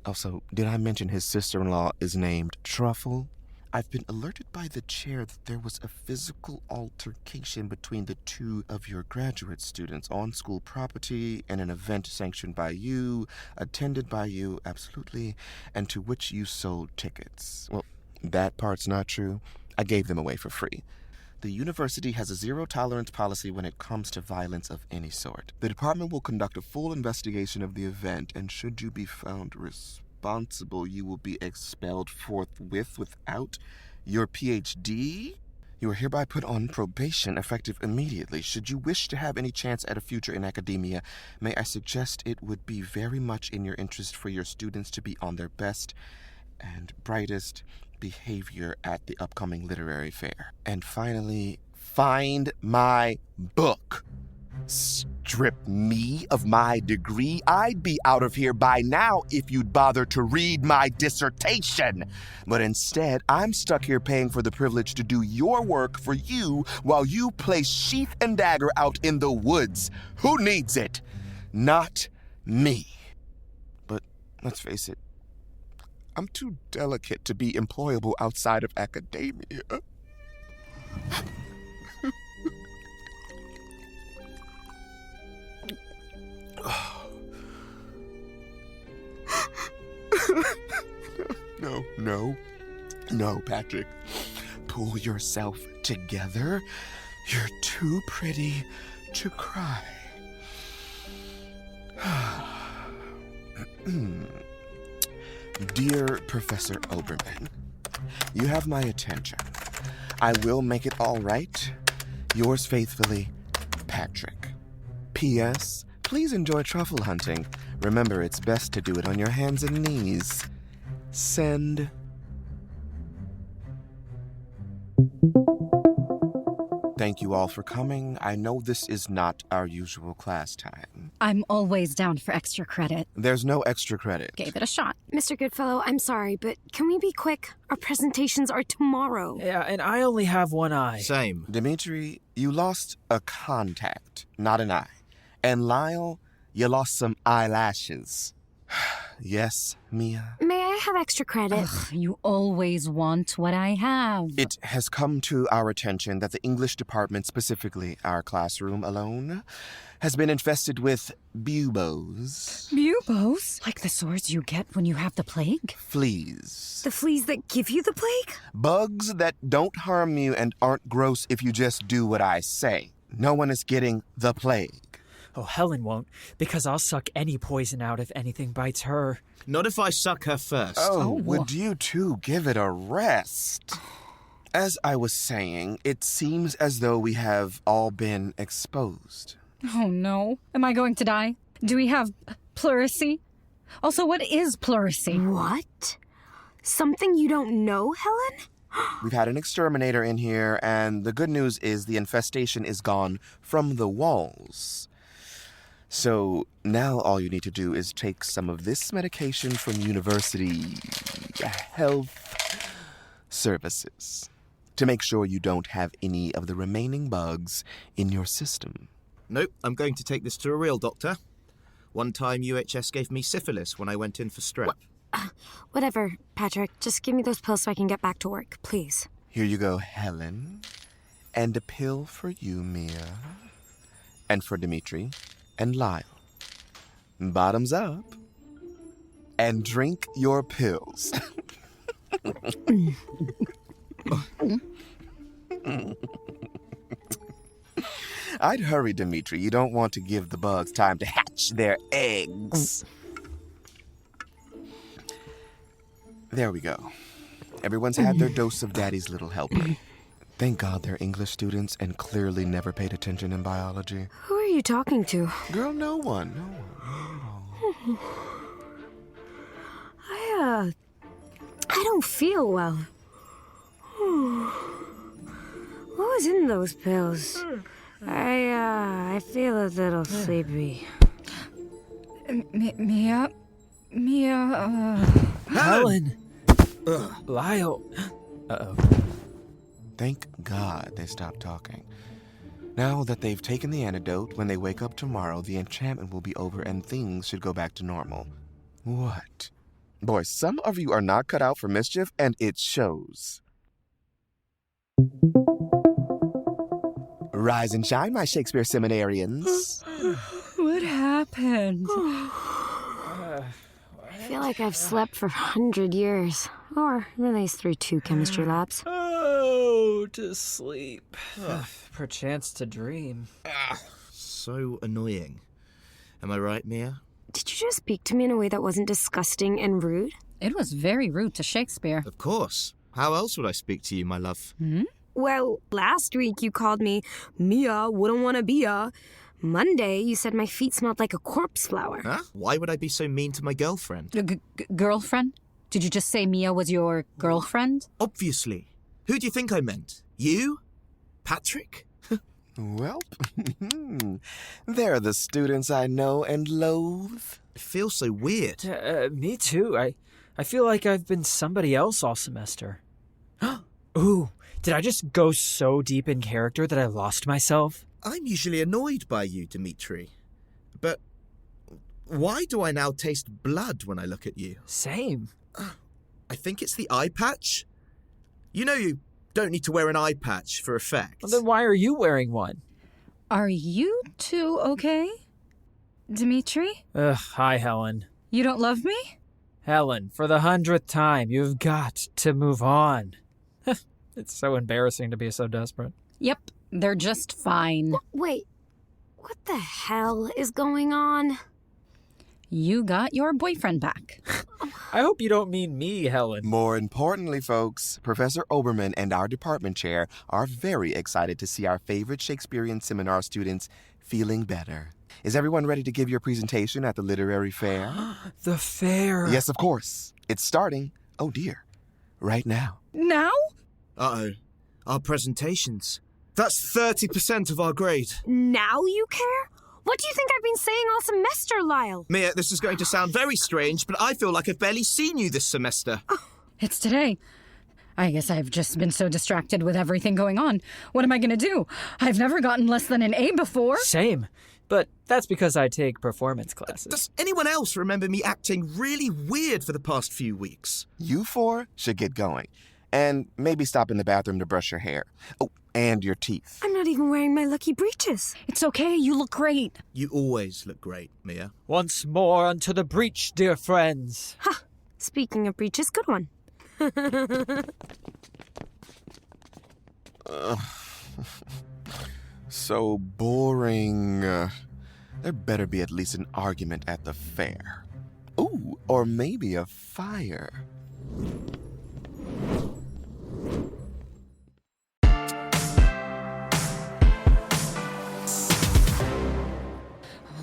Speaker 6: Also, did I mention his sister-in-law is named Truffle? I've been alerted by the chair that there was a physical altercation between the two of your graduate students on school property in an event sanctioned by you, attended by you, absolutely, and to which you sold tickets. Well, that part's not true. I gave them away for free. The university has a zero-tolerance policy when it comes to violence of any sort. The department will conduct a full investigation of the event, and should you be found responsible, you will be expelled forthwith without your PhD. You are hereby put on probation, effective immediately. Should you wish to have any chance at a future in academia, may I suggest it would be very much in your interest for your students to be on their best and brightest behavior at the upcoming literary fair. And finally, find my book. Strip me of my degree? I'd be out of here by now if you'd bother to read my dissertation. But instead, I'm stuck here paying for the privilege to do your work for you while you play sheath and dagger out in the woods. Who needs it? Not me. But let's face it, I'm too delicate to be employable outside of academia. No, Patrick. Pull yourself together. You're too pretty to cry. Dear Professor Oberman, you have my attention. I will make it all right. Yours faithfully, Patrick. P.S. Please enjoy truffle hunting. Remember, it's best to do it on your hands and knees. Send. Thank you all for coming. I know this is not our usual class time.
Speaker 2: I'm always down for extra credit.
Speaker 6: There's no extra credit.
Speaker 2: Gave it a shot.
Speaker 3: Mr. Goodfellow, I'm sorry, but can we be quick? Our presentations are tomorrow.
Speaker 5: Yeah, and I only have one eye.
Speaker 4: Same.
Speaker 6: Dimitri, you lost a contact, not an eye. And Lyle, you lost some eyelashes. Yes, Mia?
Speaker 3: May I have extra credit?
Speaker 2: Ugh, you always want what I have.
Speaker 6: It has come to our attention that the English department, specifically our classroom alone, has been infested with buboes.
Speaker 2: Buboes? Like the sores you get when you have the plague?
Speaker 6: Fleas.
Speaker 3: The fleas that give you the plague?
Speaker 6: Bugs that don't harm you and aren't gross if you just do what I say. No one is getting the plague.
Speaker 5: Oh, Helen won't, because I'll suck any poison out if anything bites her.
Speaker 4: Not if I suck her first.
Speaker 6: Oh, would you two give it a rest? As I was saying, it seems as though we have all been exposed.
Speaker 2: Oh no. Am I going to die? Do we have pleurisy? Also, what is pleurisy?
Speaker 3: What? Something you don't know, Helen?
Speaker 6: We've had an exterminator in here, and the good news is the infestation is gone from the walls. So now all you need to do is take some of this medication from University Health Services to make sure you don't have any of the remaining bugs in your system.
Speaker 4: Nope, I'm going to take this to a real doctor. One time UHS gave me syphilis when I went in for strep.
Speaker 3: Whatever, Patrick. Just give me those pills so I can get back to work, please.
Speaker 6: Here you go, Helen. And a pill for you, Mia. And for Dimitri. And Lyle. Bottoms up. And drink your pills. I'd hurry, Dimitri. You don't want to give the bugs time to hatch their eggs. There we go. Everyone's had their dose of Daddy's Little Helper. Thank God they're English students and clearly never paid attention in biology.
Speaker 3: Who are you talking to?
Speaker 6: Girl, no one.
Speaker 3: I don't feel well. What was in those pills? I feel a little sleepy.
Speaker 2: Mia.
Speaker 5: Helen! Lyle! Uh-oh.
Speaker 6: Thank God they stopped talking. Now that they've taken the antidote, when they wake up tomorrow, the enchantment will be over and things should go back to normal. What? Boy, some of you are not cut out for mischief, and it shows. Rise and shine, my Shakespeare seminarians.
Speaker 2: What happened?
Speaker 3: I feel like I've slept for 100 years. Or at least through 2 chemistry labs.
Speaker 5: Oh, to sleep. Perchance to dream.
Speaker 4: So annoying. Am I right, Mia?
Speaker 3: Did you just speak to me in a way that wasn't disgusting and rude?
Speaker 2: It was very rude to Shakespeare.
Speaker 4: Of course. How else would I speak to you, my love?
Speaker 3: Well, last week you called me Mia, wouldn't wanna be a. Monday you said my feet smelled like a corpse flower.
Speaker 4: Huh? Why would I be so mean to my girlfriend?
Speaker 2: Girlfriend? Did you just say Mia was your girlfriend?
Speaker 4: Obviously. Who do you think I meant? You? Patrick?
Speaker 6: Well, they're the students I know and loathe.
Speaker 4: It feels so weird.
Speaker 5: Me too. I feel like I've been somebody else all semester. Ooh, did I just go so deep in character that I lost myself?
Speaker 4: I'm usually annoyed by you, Dimitri. But why do I now taste blood when I look at you?
Speaker 5: Same.
Speaker 4: I think it's the eye patch. You know you don't need to wear an eye patch for effect.
Speaker 5: Well, then why are you wearing one?
Speaker 2: Are you two okay? Dimitri?
Speaker 5: Ugh, hi, Helen.
Speaker 2: You don't love me?
Speaker 5: Helen, for the 100th time, you've got to move on. It's so embarrassing to be so desperate.
Speaker 2: Yep, they're just fine.
Speaker 3: Wait, what the hell is going on?
Speaker 2: You got your boyfriend back.
Speaker 5: I hope you don't mean me, Helen.
Speaker 6: More importantly, folks, Professor Oberman and our department chair are very excited to see our favorite Shakespearean seminar students feeling better. Is everyone ready to give your presentation at the literary fair?
Speaker 5: The fair.
Speaker 6: Yes, of course. It's starting, oh dear, right now.
Speaker 2: Now?
Speaker 4: Uh-oh. Our presentations. That's 30% of our grade.
Speaker 3: Now you care? What do you think I've been saying all semester, Lyle?
Speaker 4: Mia, this is going to sound very strange, but I feel like I've barely seen you this semester.
Speaker 2: It's today. I guess I've just been so distracted with everything going on. What am I going to do? I've never gotten less than an A before.
Speaker 5: Same. But that's because I take performance classes.
Speaker 4: Does anyone else remember me acting really weird for the past few weeks?
Speaker 6: You four should get going. And maybe stop in the bathroom to brush your hair. Oh, and your teeth.
Speaker 3: I'm not even wearing my lucky breeches.
Speaker 2: It's okay, you look great.
Speaker 4: You always look great, Mia.
Speaker 5: Once more unto the breach, dear friends.
Speaker 3: Ha! Speaking of breeches, good one.
Speaker 6: So boring. There better be at least an argument at the fair. Ooh, or maybe a fire.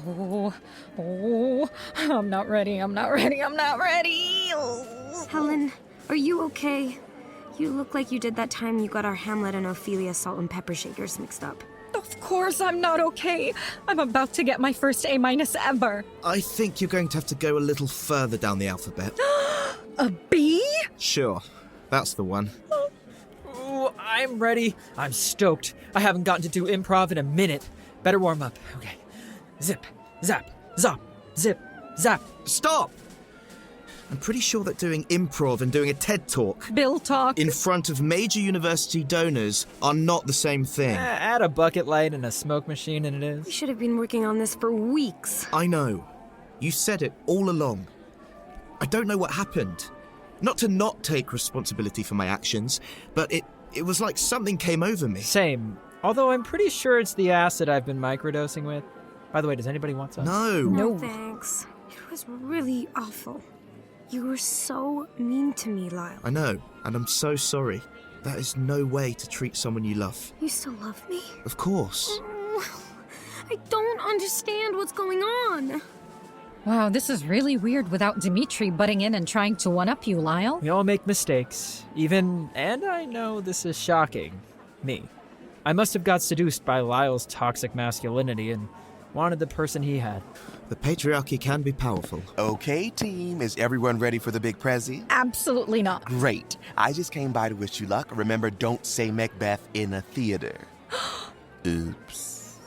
Speaker 2: Oh, I'm not ready. Oh.
Speaker 3: Helen, are you okay? You look like you did that time you got our Hamlet and Ophelia salt and pepper shakers mixed up.
Speaker 2: Of course I'm not okay. I'm about to get my first A- ever.
Speaker 4: I think you're going to have to go a little further down the alphabet.
Speaker 2: A B?
Speaker 4: Sure, that's the one.
Speaker 5: Ooh, I'm ready. I'm stoked. I haven't gotten to do improv in a minute. Better warm up. Okay. Zip, zap, zop, zip, zap.
Speaker 4: Stop! I'm pretty sure that doing improv and doing a TED Talk
Speaker 2: Bill talk.
Speaker 4: in front of major university donors are not the same thing.
Speaker 5: Add a bucket light and a smoke machine and it
Speaker 3: We
Speaker 5: is.
Speaker 3: should have been working on this for weeks.
Speaker 4: I know. You said it all along. I don't know what happened. Not to not take responsibility for my actions, but it was like something came over me.
Speaker 5: Same. Although I'm pretty sure it's the acid I've been microdosing with. By the way, does anybody want some?
Speaker 4: No.
Speaker 3: No thanks. It was really awful. You were so mean to me, Lyle.
Speaker 4: I know, and I'm so sorry. That is no way to treat someone you love.
Speaker 3: You still love me?
Speaker 4: Of course.
Speaker 3: I don't understand what's going on.
Speaker 2: Wow, this is really weird without Dimitri butting in and trying to one-up you, Lyle.
Speaker 5: We all make mistakes. And I know this is shocking. Me. I must have got seduced by Lyle's toxic masculinity and wanted the person he had.
Speaker 4: The patriarchy can be powerful.
Speaker 6: Okay, team, is everyone ready for the big prezi?
Speaker 2: Absolutely not.
Speaker 6: Great. I just came by to wish you luck. Remember, don't say Macbeth in a theater. Oops.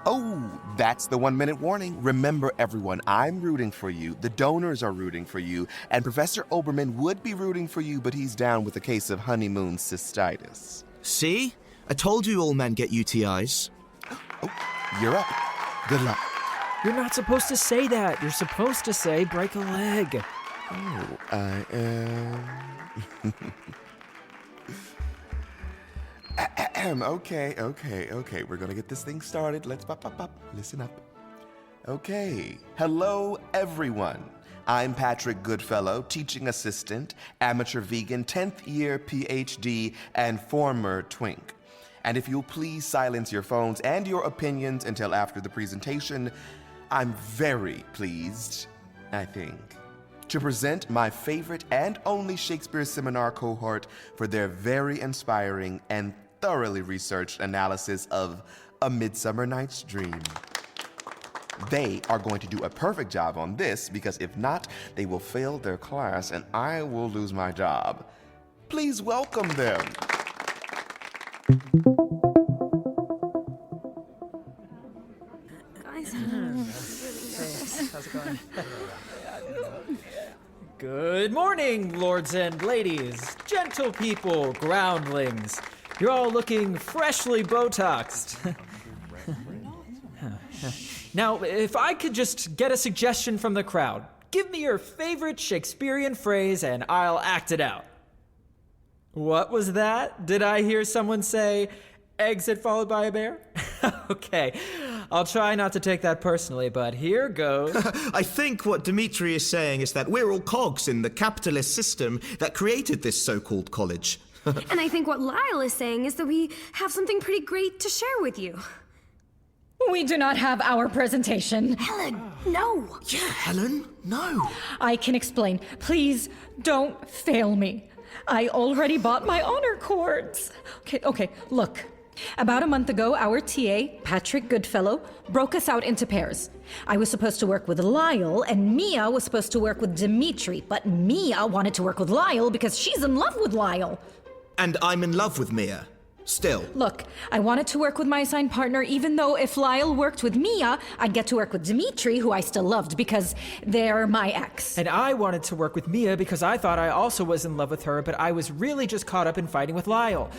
Speaker 6: Oh, that's the 1-minute warning. Remember, everyone, I'm rooting for you. The donors are rooting for you. And Professor Oberman would be rooting for you, but he's down with a case of honeymoon cystitis.
Speaker 4: See? I told you all men get UTIs.
Speaker 6: Oh, you're up. Good luck.
Speaker 5: You're not supposed to say that. You're supposed to say break a leg.
Speaker 6: Oh, I am... Okay. We're gonna get this thing started. Let's pop. Listen up. Okay. Hello, everyone. I'm Patrick Goodfellow, teaching assistant, amateur vegan, 10th year PhD, and former twink. And if you'll please silence your phones and your opinions until after the presentation, I'm very pleased, I think, to present my favorite and only Shakespeare seminar cohort for their very inspiring and thoroughly researched analysis of A Midsummer Night's Dream. They are going to do a perfect job on this because if not, they will fail their class and I will lose my job. Please welcome them.
Speaker 5: How's it going? Good morning, lords and ladies, gentle people, groundlings. You're all looking freshly Botoxed. Now, if I could just get a suggestion from the crowd, give me your favorite Shakespearean phrase and I'll act it out. What was that? Did I hear someone say, exit followed by a bear? Okay, I'll try not to take that personally, but here goes.
Speaker 7: I think what Dimitri is saying is that we're all cogs in the capitalist system that created this so-called college.
Speaker 3: And I think what Lyle is saying is that we have something pretty great to share with you.
Speaker 2: We do not have our presentation.
Speaker 3: Helen, no!
Speaker 7: Yeah, Helen, no.
Speaker 2: I can explain. Please don't fail me. I already bought my honor cords. Okay, look. About a month ago, our TA, Patrick Goodfellow, broke us out into pairs. I was supposed to work with Lyle, and Mia was supposed to work with Dimitri, but Mia wanted to work with Lyle because she's in love with Lyle.
Speaker 7: And I'm in love with Mia. Still.
Speaker 2: Look, I wanted to work with my assigned partner, even though if Lyle worked with Mia, I'd get to work with Dimitri, who I still loved, because they're my ex.
Speaker 5: And I wanted to work with Mia because I thought I also was in love with her, but I was really just caught up in fighting with Lyle.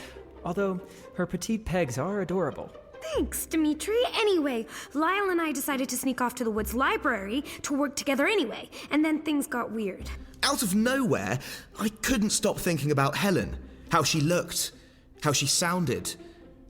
Speaker 5: Although, her petite pegs are adorable.
Speaker 3: Thanks, Dimitri. Anyway, Lyle and I decided to sneak off to the Woods Library to work together anyway, and then things got weird.
Speaker 7: Out of nowhere, I couldn't stop thinking about Helen. How she looked, how she sounded,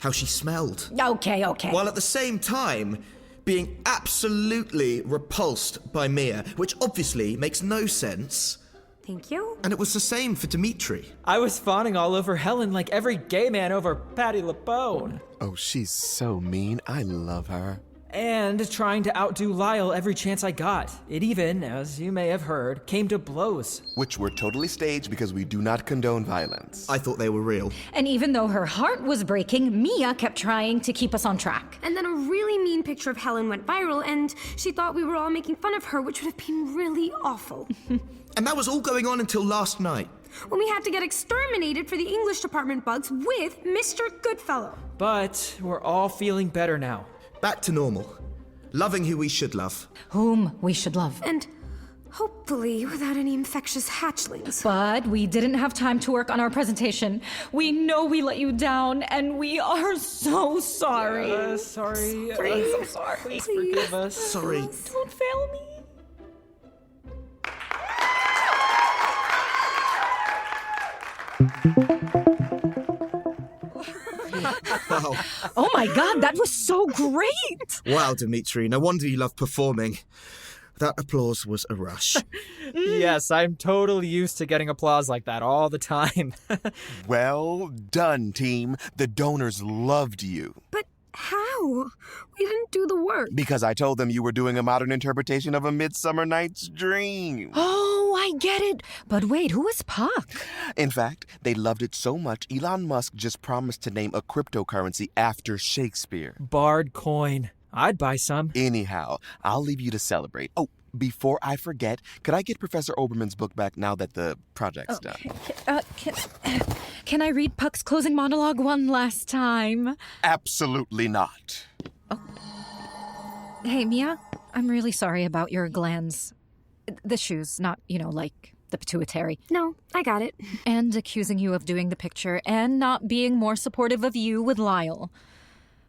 Speaker 7: how she smelled.
Speaker 2: Okay.
Speaker 7: While at the same time, being absolutely repulsed by Mia, which obviously makes no sense.
Speaker 3: Thank you.
Speaker 7: And it was the same for Dimitri.
Speaker 5: I was fawning all over Helen like every gay man over Patti LuPone.
Speaker 6: Oh, she's so mean. I love her.
Speaker 5: And trying to outdo Lyle every chance I got. It even, as you may have heard, came to blows.
Speaker 6: Which were totally staged because we do not condone violence.
Speaker 7: I thought they were real.
Speaker 2: And even though her heart was breaking, Mia kept trying to keep us on track.
Speaker 3: And then a really mean picture of Helen went viral, and she thought we were all making fun of her, which would have been really awful.
Speaker 7: And that was all going on until last night.
Speaker 3: When we had to get exterminated for the English department bugs with Mr. Goodfellow.
Speaker 5: But we're all feeling better now.
Speaker 7: Back to normal. Loving who we should love.
Speaker 2: Whom we should love.
Speaker 3: And hopefully without any infectious hatchlings.
Speaker 2: But we didn't have time to work on our presentation. We know we let you down, and we are so sorry.
Speaker 5: Sorry.
Speaker 2: Please, I'm sorry.
Speaker 5: Please forgive us.
Speaker 7: Sorry.
Speaker 2: Don't fail me.
Speaker 7: Wow.
Speaker 2: Oh my god, that was so great!
Speaker 7: Wow, Dimitri, no wonder you love performing. That applause was a rush.
Speaker 5: Yes, I'm totally used to getting applause like that all the time.
Speaker 6: Well done, team. The donors loved you.
Speaker 3: But how? We didn't do the work.
Speaker 6: Because I told them you were doing a modern interpretation of A Midsummer Night's Dream.
Speaker 2: Oh, I get it. But wait, who is Puck?
Speaker 6: In fact, they loved it so much, Elon Musk just promised to name a cryptocurrency after Shakespeare.
Speaker 5: Bard coin. I'd buy some.
Speaker 6: Anyhow, I'll leave you to celebrate. Oh, before I forget, could I get Professor Oberman's book back now that the project's done?
Speaker 2: Can I read Puck's closing monologue one last time?
Speaker 6: Absolutely not.
Speaker 2: Hey, Mia, I'm really sorry about your glands. The shoes, not, like the pituitary.
Speaker 3: No, I got it.
Speaker 2: And accusing you of doing the picture and not being more supportive of you with Lyle.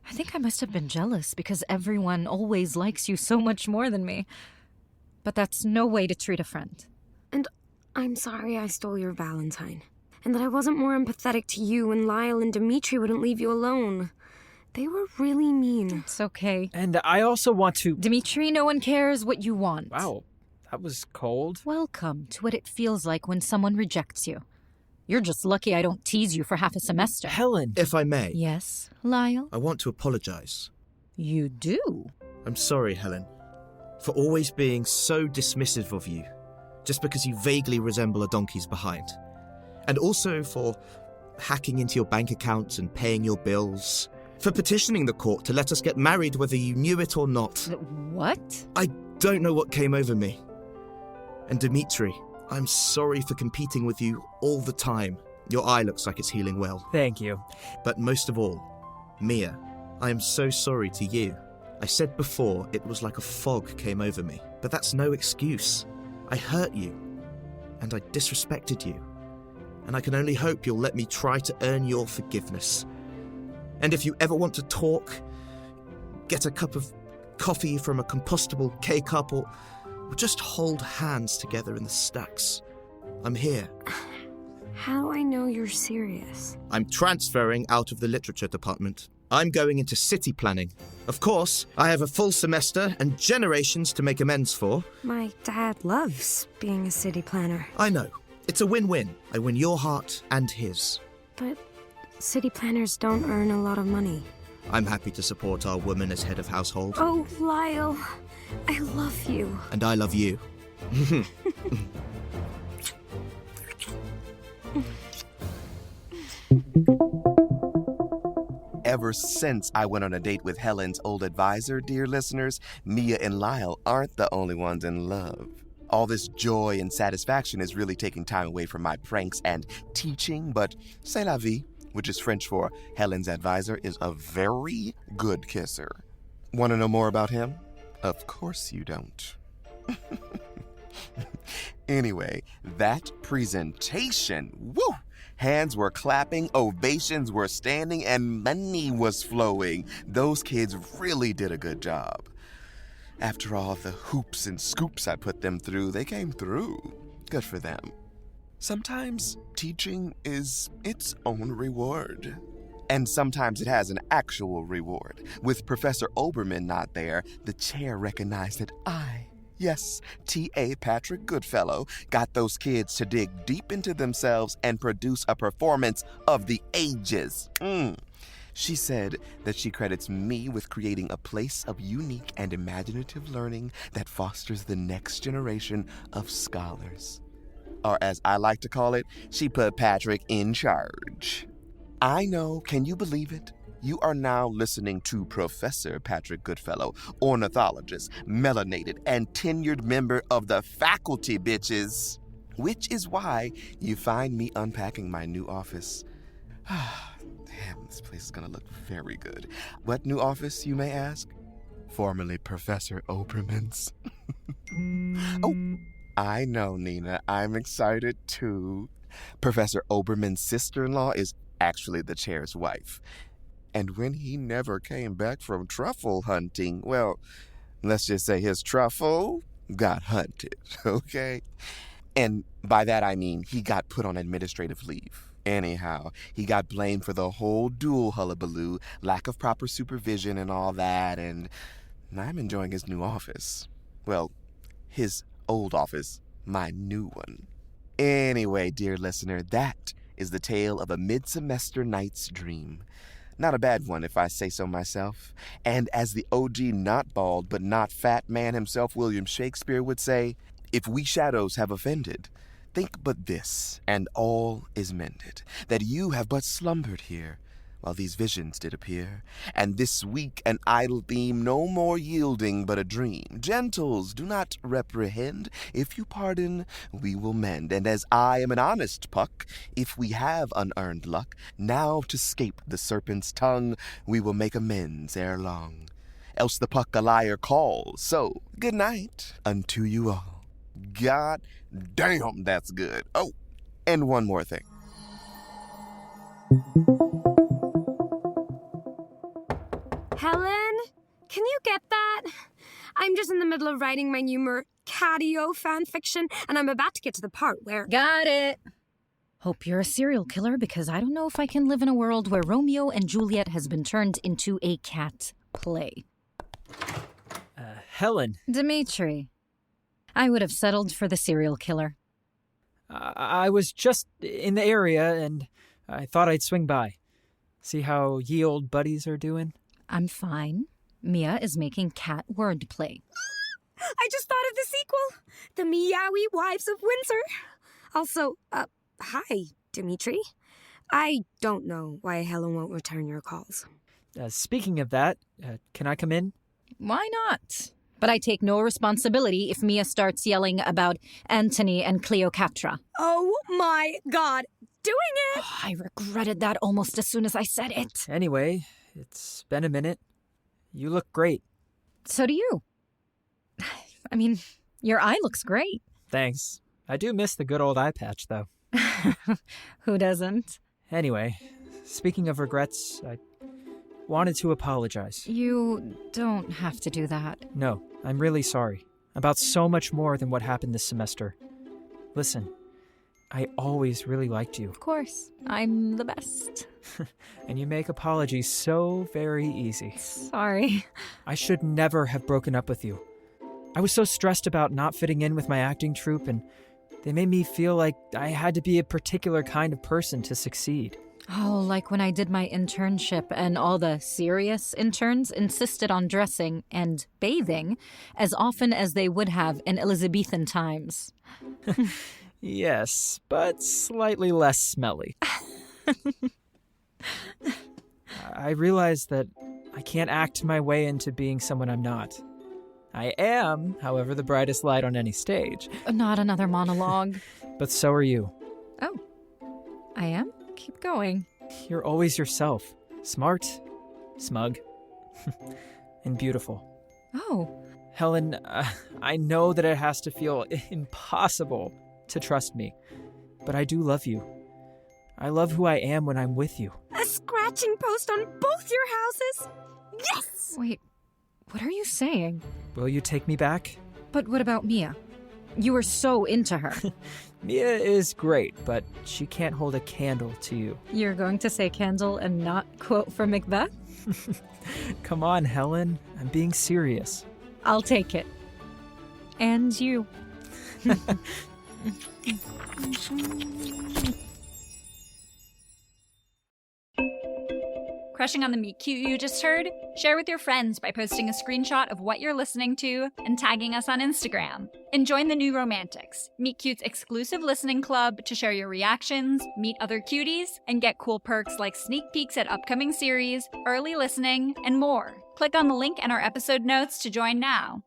Speaker 2: I think I must have been jealous because everyone always likes you so much more than me. But that's no way to treat a friend.
Speaker 3: And I'm sorry I stole your Valentine. And that I wasn't more empathetic to you when Lyle and Dimitri wouldn't leave you alone. They were really mean.
Speaker 2: It's okay.
Speaker 5: And I also want to...
Speaker 2: Dimitri, no one cares what you want.
Speaker 5: Wow, that was cold.
Speaker 2: Welcome to what it feels like when someone rejects you. You're just lucky I don't tease you for half a semester.
Speaker 5: Helen.
Speaker 7: If I may.
Speaker 2: Yes, Lyle?
Speaker 7: I want to apologize.
Speaker 2: You do?
Speaker 7: I'm sorry, Helen, for always being so dismissive of you, just because you vaguely resemble a donkey's behind. And also for hacking into your bank accounts and paying your bills. For petitioning the court to let us get married whether you knew it or not.
Speaker 2: What?
Speaker 7: I don't know what came over me. And Dimitri, I'm sorry for competing with you all the time. Your eye looks like it's healing well.
Speaker 5: Thank you.
Speaker 7: But most of all, Mia, I am so sorry to you. I said before it was like a fog came over me, but that's no excuse. I hurt you, and I disrespected you, and I can only hope you'll let me try to earn your forgiveness. And if you ever want to talk, get a cup of coffee from a compostable K-cup or just hold hands together in the stacks. I'm here.
Speaker 3: How do I know you're serious?
Speaker 4: I'm transferring out of the literature department. I'm going into city planning. Of course, I have a full semester and generations to make amends for.
Speaker 3: My dad loves being a city planner.
Speaker 4: I know. It's a win-win. I win your heart and his.
Speaker 3: But city planners don't earn a lot of money.
Speaker 4: I'm happy to support our woman as head of household.
Speaker 3: Oh, Lyle, I love you.
Speaker 4: And I love you.
Speaker 6: Ever since I went on a date with Helen's old advisor, dear listeners, Mia and Lyle aren't the only ones in love. All this joy and satisfaction is really taking time away from my pranks and teaching, but c'est la vie, which is French for Helen's advisor, is a very good kisser. Want to know more about him? Of course you don't. Anyway, that presentation, woo! Hands were clapping, ovations were standing, and money was flowing. Those kids really did a good job. After all the hoops and scoops I put them through, they came through. Good for them. Sometimes teaching is its own reward. And sometimes it has an actual reward. With Professor Oberman not there, the chair recognized that yes, T.A. Patrick Goodfellow got those kids to dig deep into themselves and produce a performance of the ages. She said that she credits me with creating a place of unique and imaginative learning that fosters the next generation of scholars. Or as I like to call it, she put Patrick in charge. I know, can you believe it? You are now listening to Professor Patrick Goodfellow, ornithologist, melanated, and tenured member of the faculty, bitches. Which is why you find me unpacking my new office. Damn, this place is gonna look very good. What new office, you may ask? Formerly Professor Oberman's. Oh, I know, Nina. I'm excited, too. Professor Oberman's sister-in-law is actually the chair's wife. And when he never came back from truffle hunting, well, let's just say his truffle got hunted, okay? And by that I mean he got put on administrative leave. Anyhow, he got blamed for the whole duel hullabaloo, lack of proper supervision and all that, and I'm enjoying his new office. Well, his old office, my new one. Anyway, dear listener, that is the tale of a mid-semester night's dream. Not a bad one, if I say so myself. And as the OG not bald but not fat man himself, William Shakespeare, would say, if we shadows have offended, think but this, and all is mended, that you have but slumbered here, while these visions did appear, and this weak and idle theme no more yielding but a dream. Gentles, do not reprehend. If you pardon, we will mend. And as I am an honest puck, if we have unearned luck, now to scape the serpent's tongue, we will make amends ere long. Else the puck a liar calls. So, good night unto you all. God damn, that's good. Oh, and one more thing.
Speaker 3: Helen, can you get that? I'm just in the middle of writing my new Mercadio fanfiction, and I'm about to get to the part where...
Speaker 2: Got it. Hope you're a serial killer, because I don't know if I can live in a world where Romeo and Juliet has been turned into a cat play.
Speaker 5: Helen.
Speaker 2: Dimitri. I would have settled for the serial killer.
Speaker 5: I was just in the area, and I thought I'd swing by. See how ye old buddies are doing?
Speaker 2: I'm fine. Mia is making cat wordplay.
Speaker 3: I just thought of the sequel. The Meowie Wives of Windsor. Also, hi, Dimitri. I don't know why Helen won't return your calls.
Speaker 5: Speaking of that, can I come in?
Speaker 2: Why not? But I take no responsibility if Mia starts yelling about Antony and Cleopatra.
Speaker 3: Oh my God, doing it!
Speaker 2: Oh, I regretted that almost as soon as I said it.
Speaker 5: Anyway, it's been a minute. You look great.
Speaker 2: So do you. I mean, your eye looks great.
Speaker 5: Thanks. I do miss the good old eye patch, though.
Speaker 2: Who doesn't?
Speaker 5: Anyway, speaking of regrets, I wanted to apologize.
Speaker 2: You don't have to do that.
Speaker 5: No, I'm really sorry. About so much more than what happened this semester. Listen, I always really liked you.
Speaker 2: Of course, I'm the best.
Speaker 5: And you make apologies so very easy.
Speaker 2: Sorry.
Speaker 5: I should never have broken up with you. I was so stressed about not fitting in with my acting troupe, and they made me feel like I had to be a particular kind of person to succeed.
Speaker 2: Oh, like when I did my internship and all the serious interns insisted on dressing and bathing as often as they would have in Elizabethan times.
Speaker 5: Yes, but slightly less smelly. I realize that I can't act my way into being someone I'm not. I am, however, the brightest light on any stage.
Speaker 2: Not another monologue.
Speaker 5: But so are you.
Speaker 2: Oh, I am? Keep going.
Speaker 5: You're always yourself. Smart, smug, and beautiful.
Speaker 2: Oh.
Speaker 5: Helen, I know that it has to feel impossible to trust me, but I do love you. I love who I am when I'm with you.
Speaker 3: A scratching post on both your houses? Yes!
Speaker 2: Wait, what are you saying?
Speaker 5: Will you take me back?
Speaker 2: But what about Mia? You were so into her.
Speaker 5: Mia is great, but she can't hold a candle to you.
Speaker 2: You're going to say candle and not quote from Macbeth?
Speaker 5: Come on, Helen. I'm being serious.
Speaker 2: I'll take it. And you.
Speaker 1: Crushing on the meet cute you just heard? Share with your friends by posting a screenshot of what you're listening to and tagging us on Instagram. And join the New Romantics, Meet Cute's exclusive listening club to share your reactions, meet other cuties, and get cool perks like sneak peeks at upcoming series, early listening, and more. Click on the link in our episode notes to join now.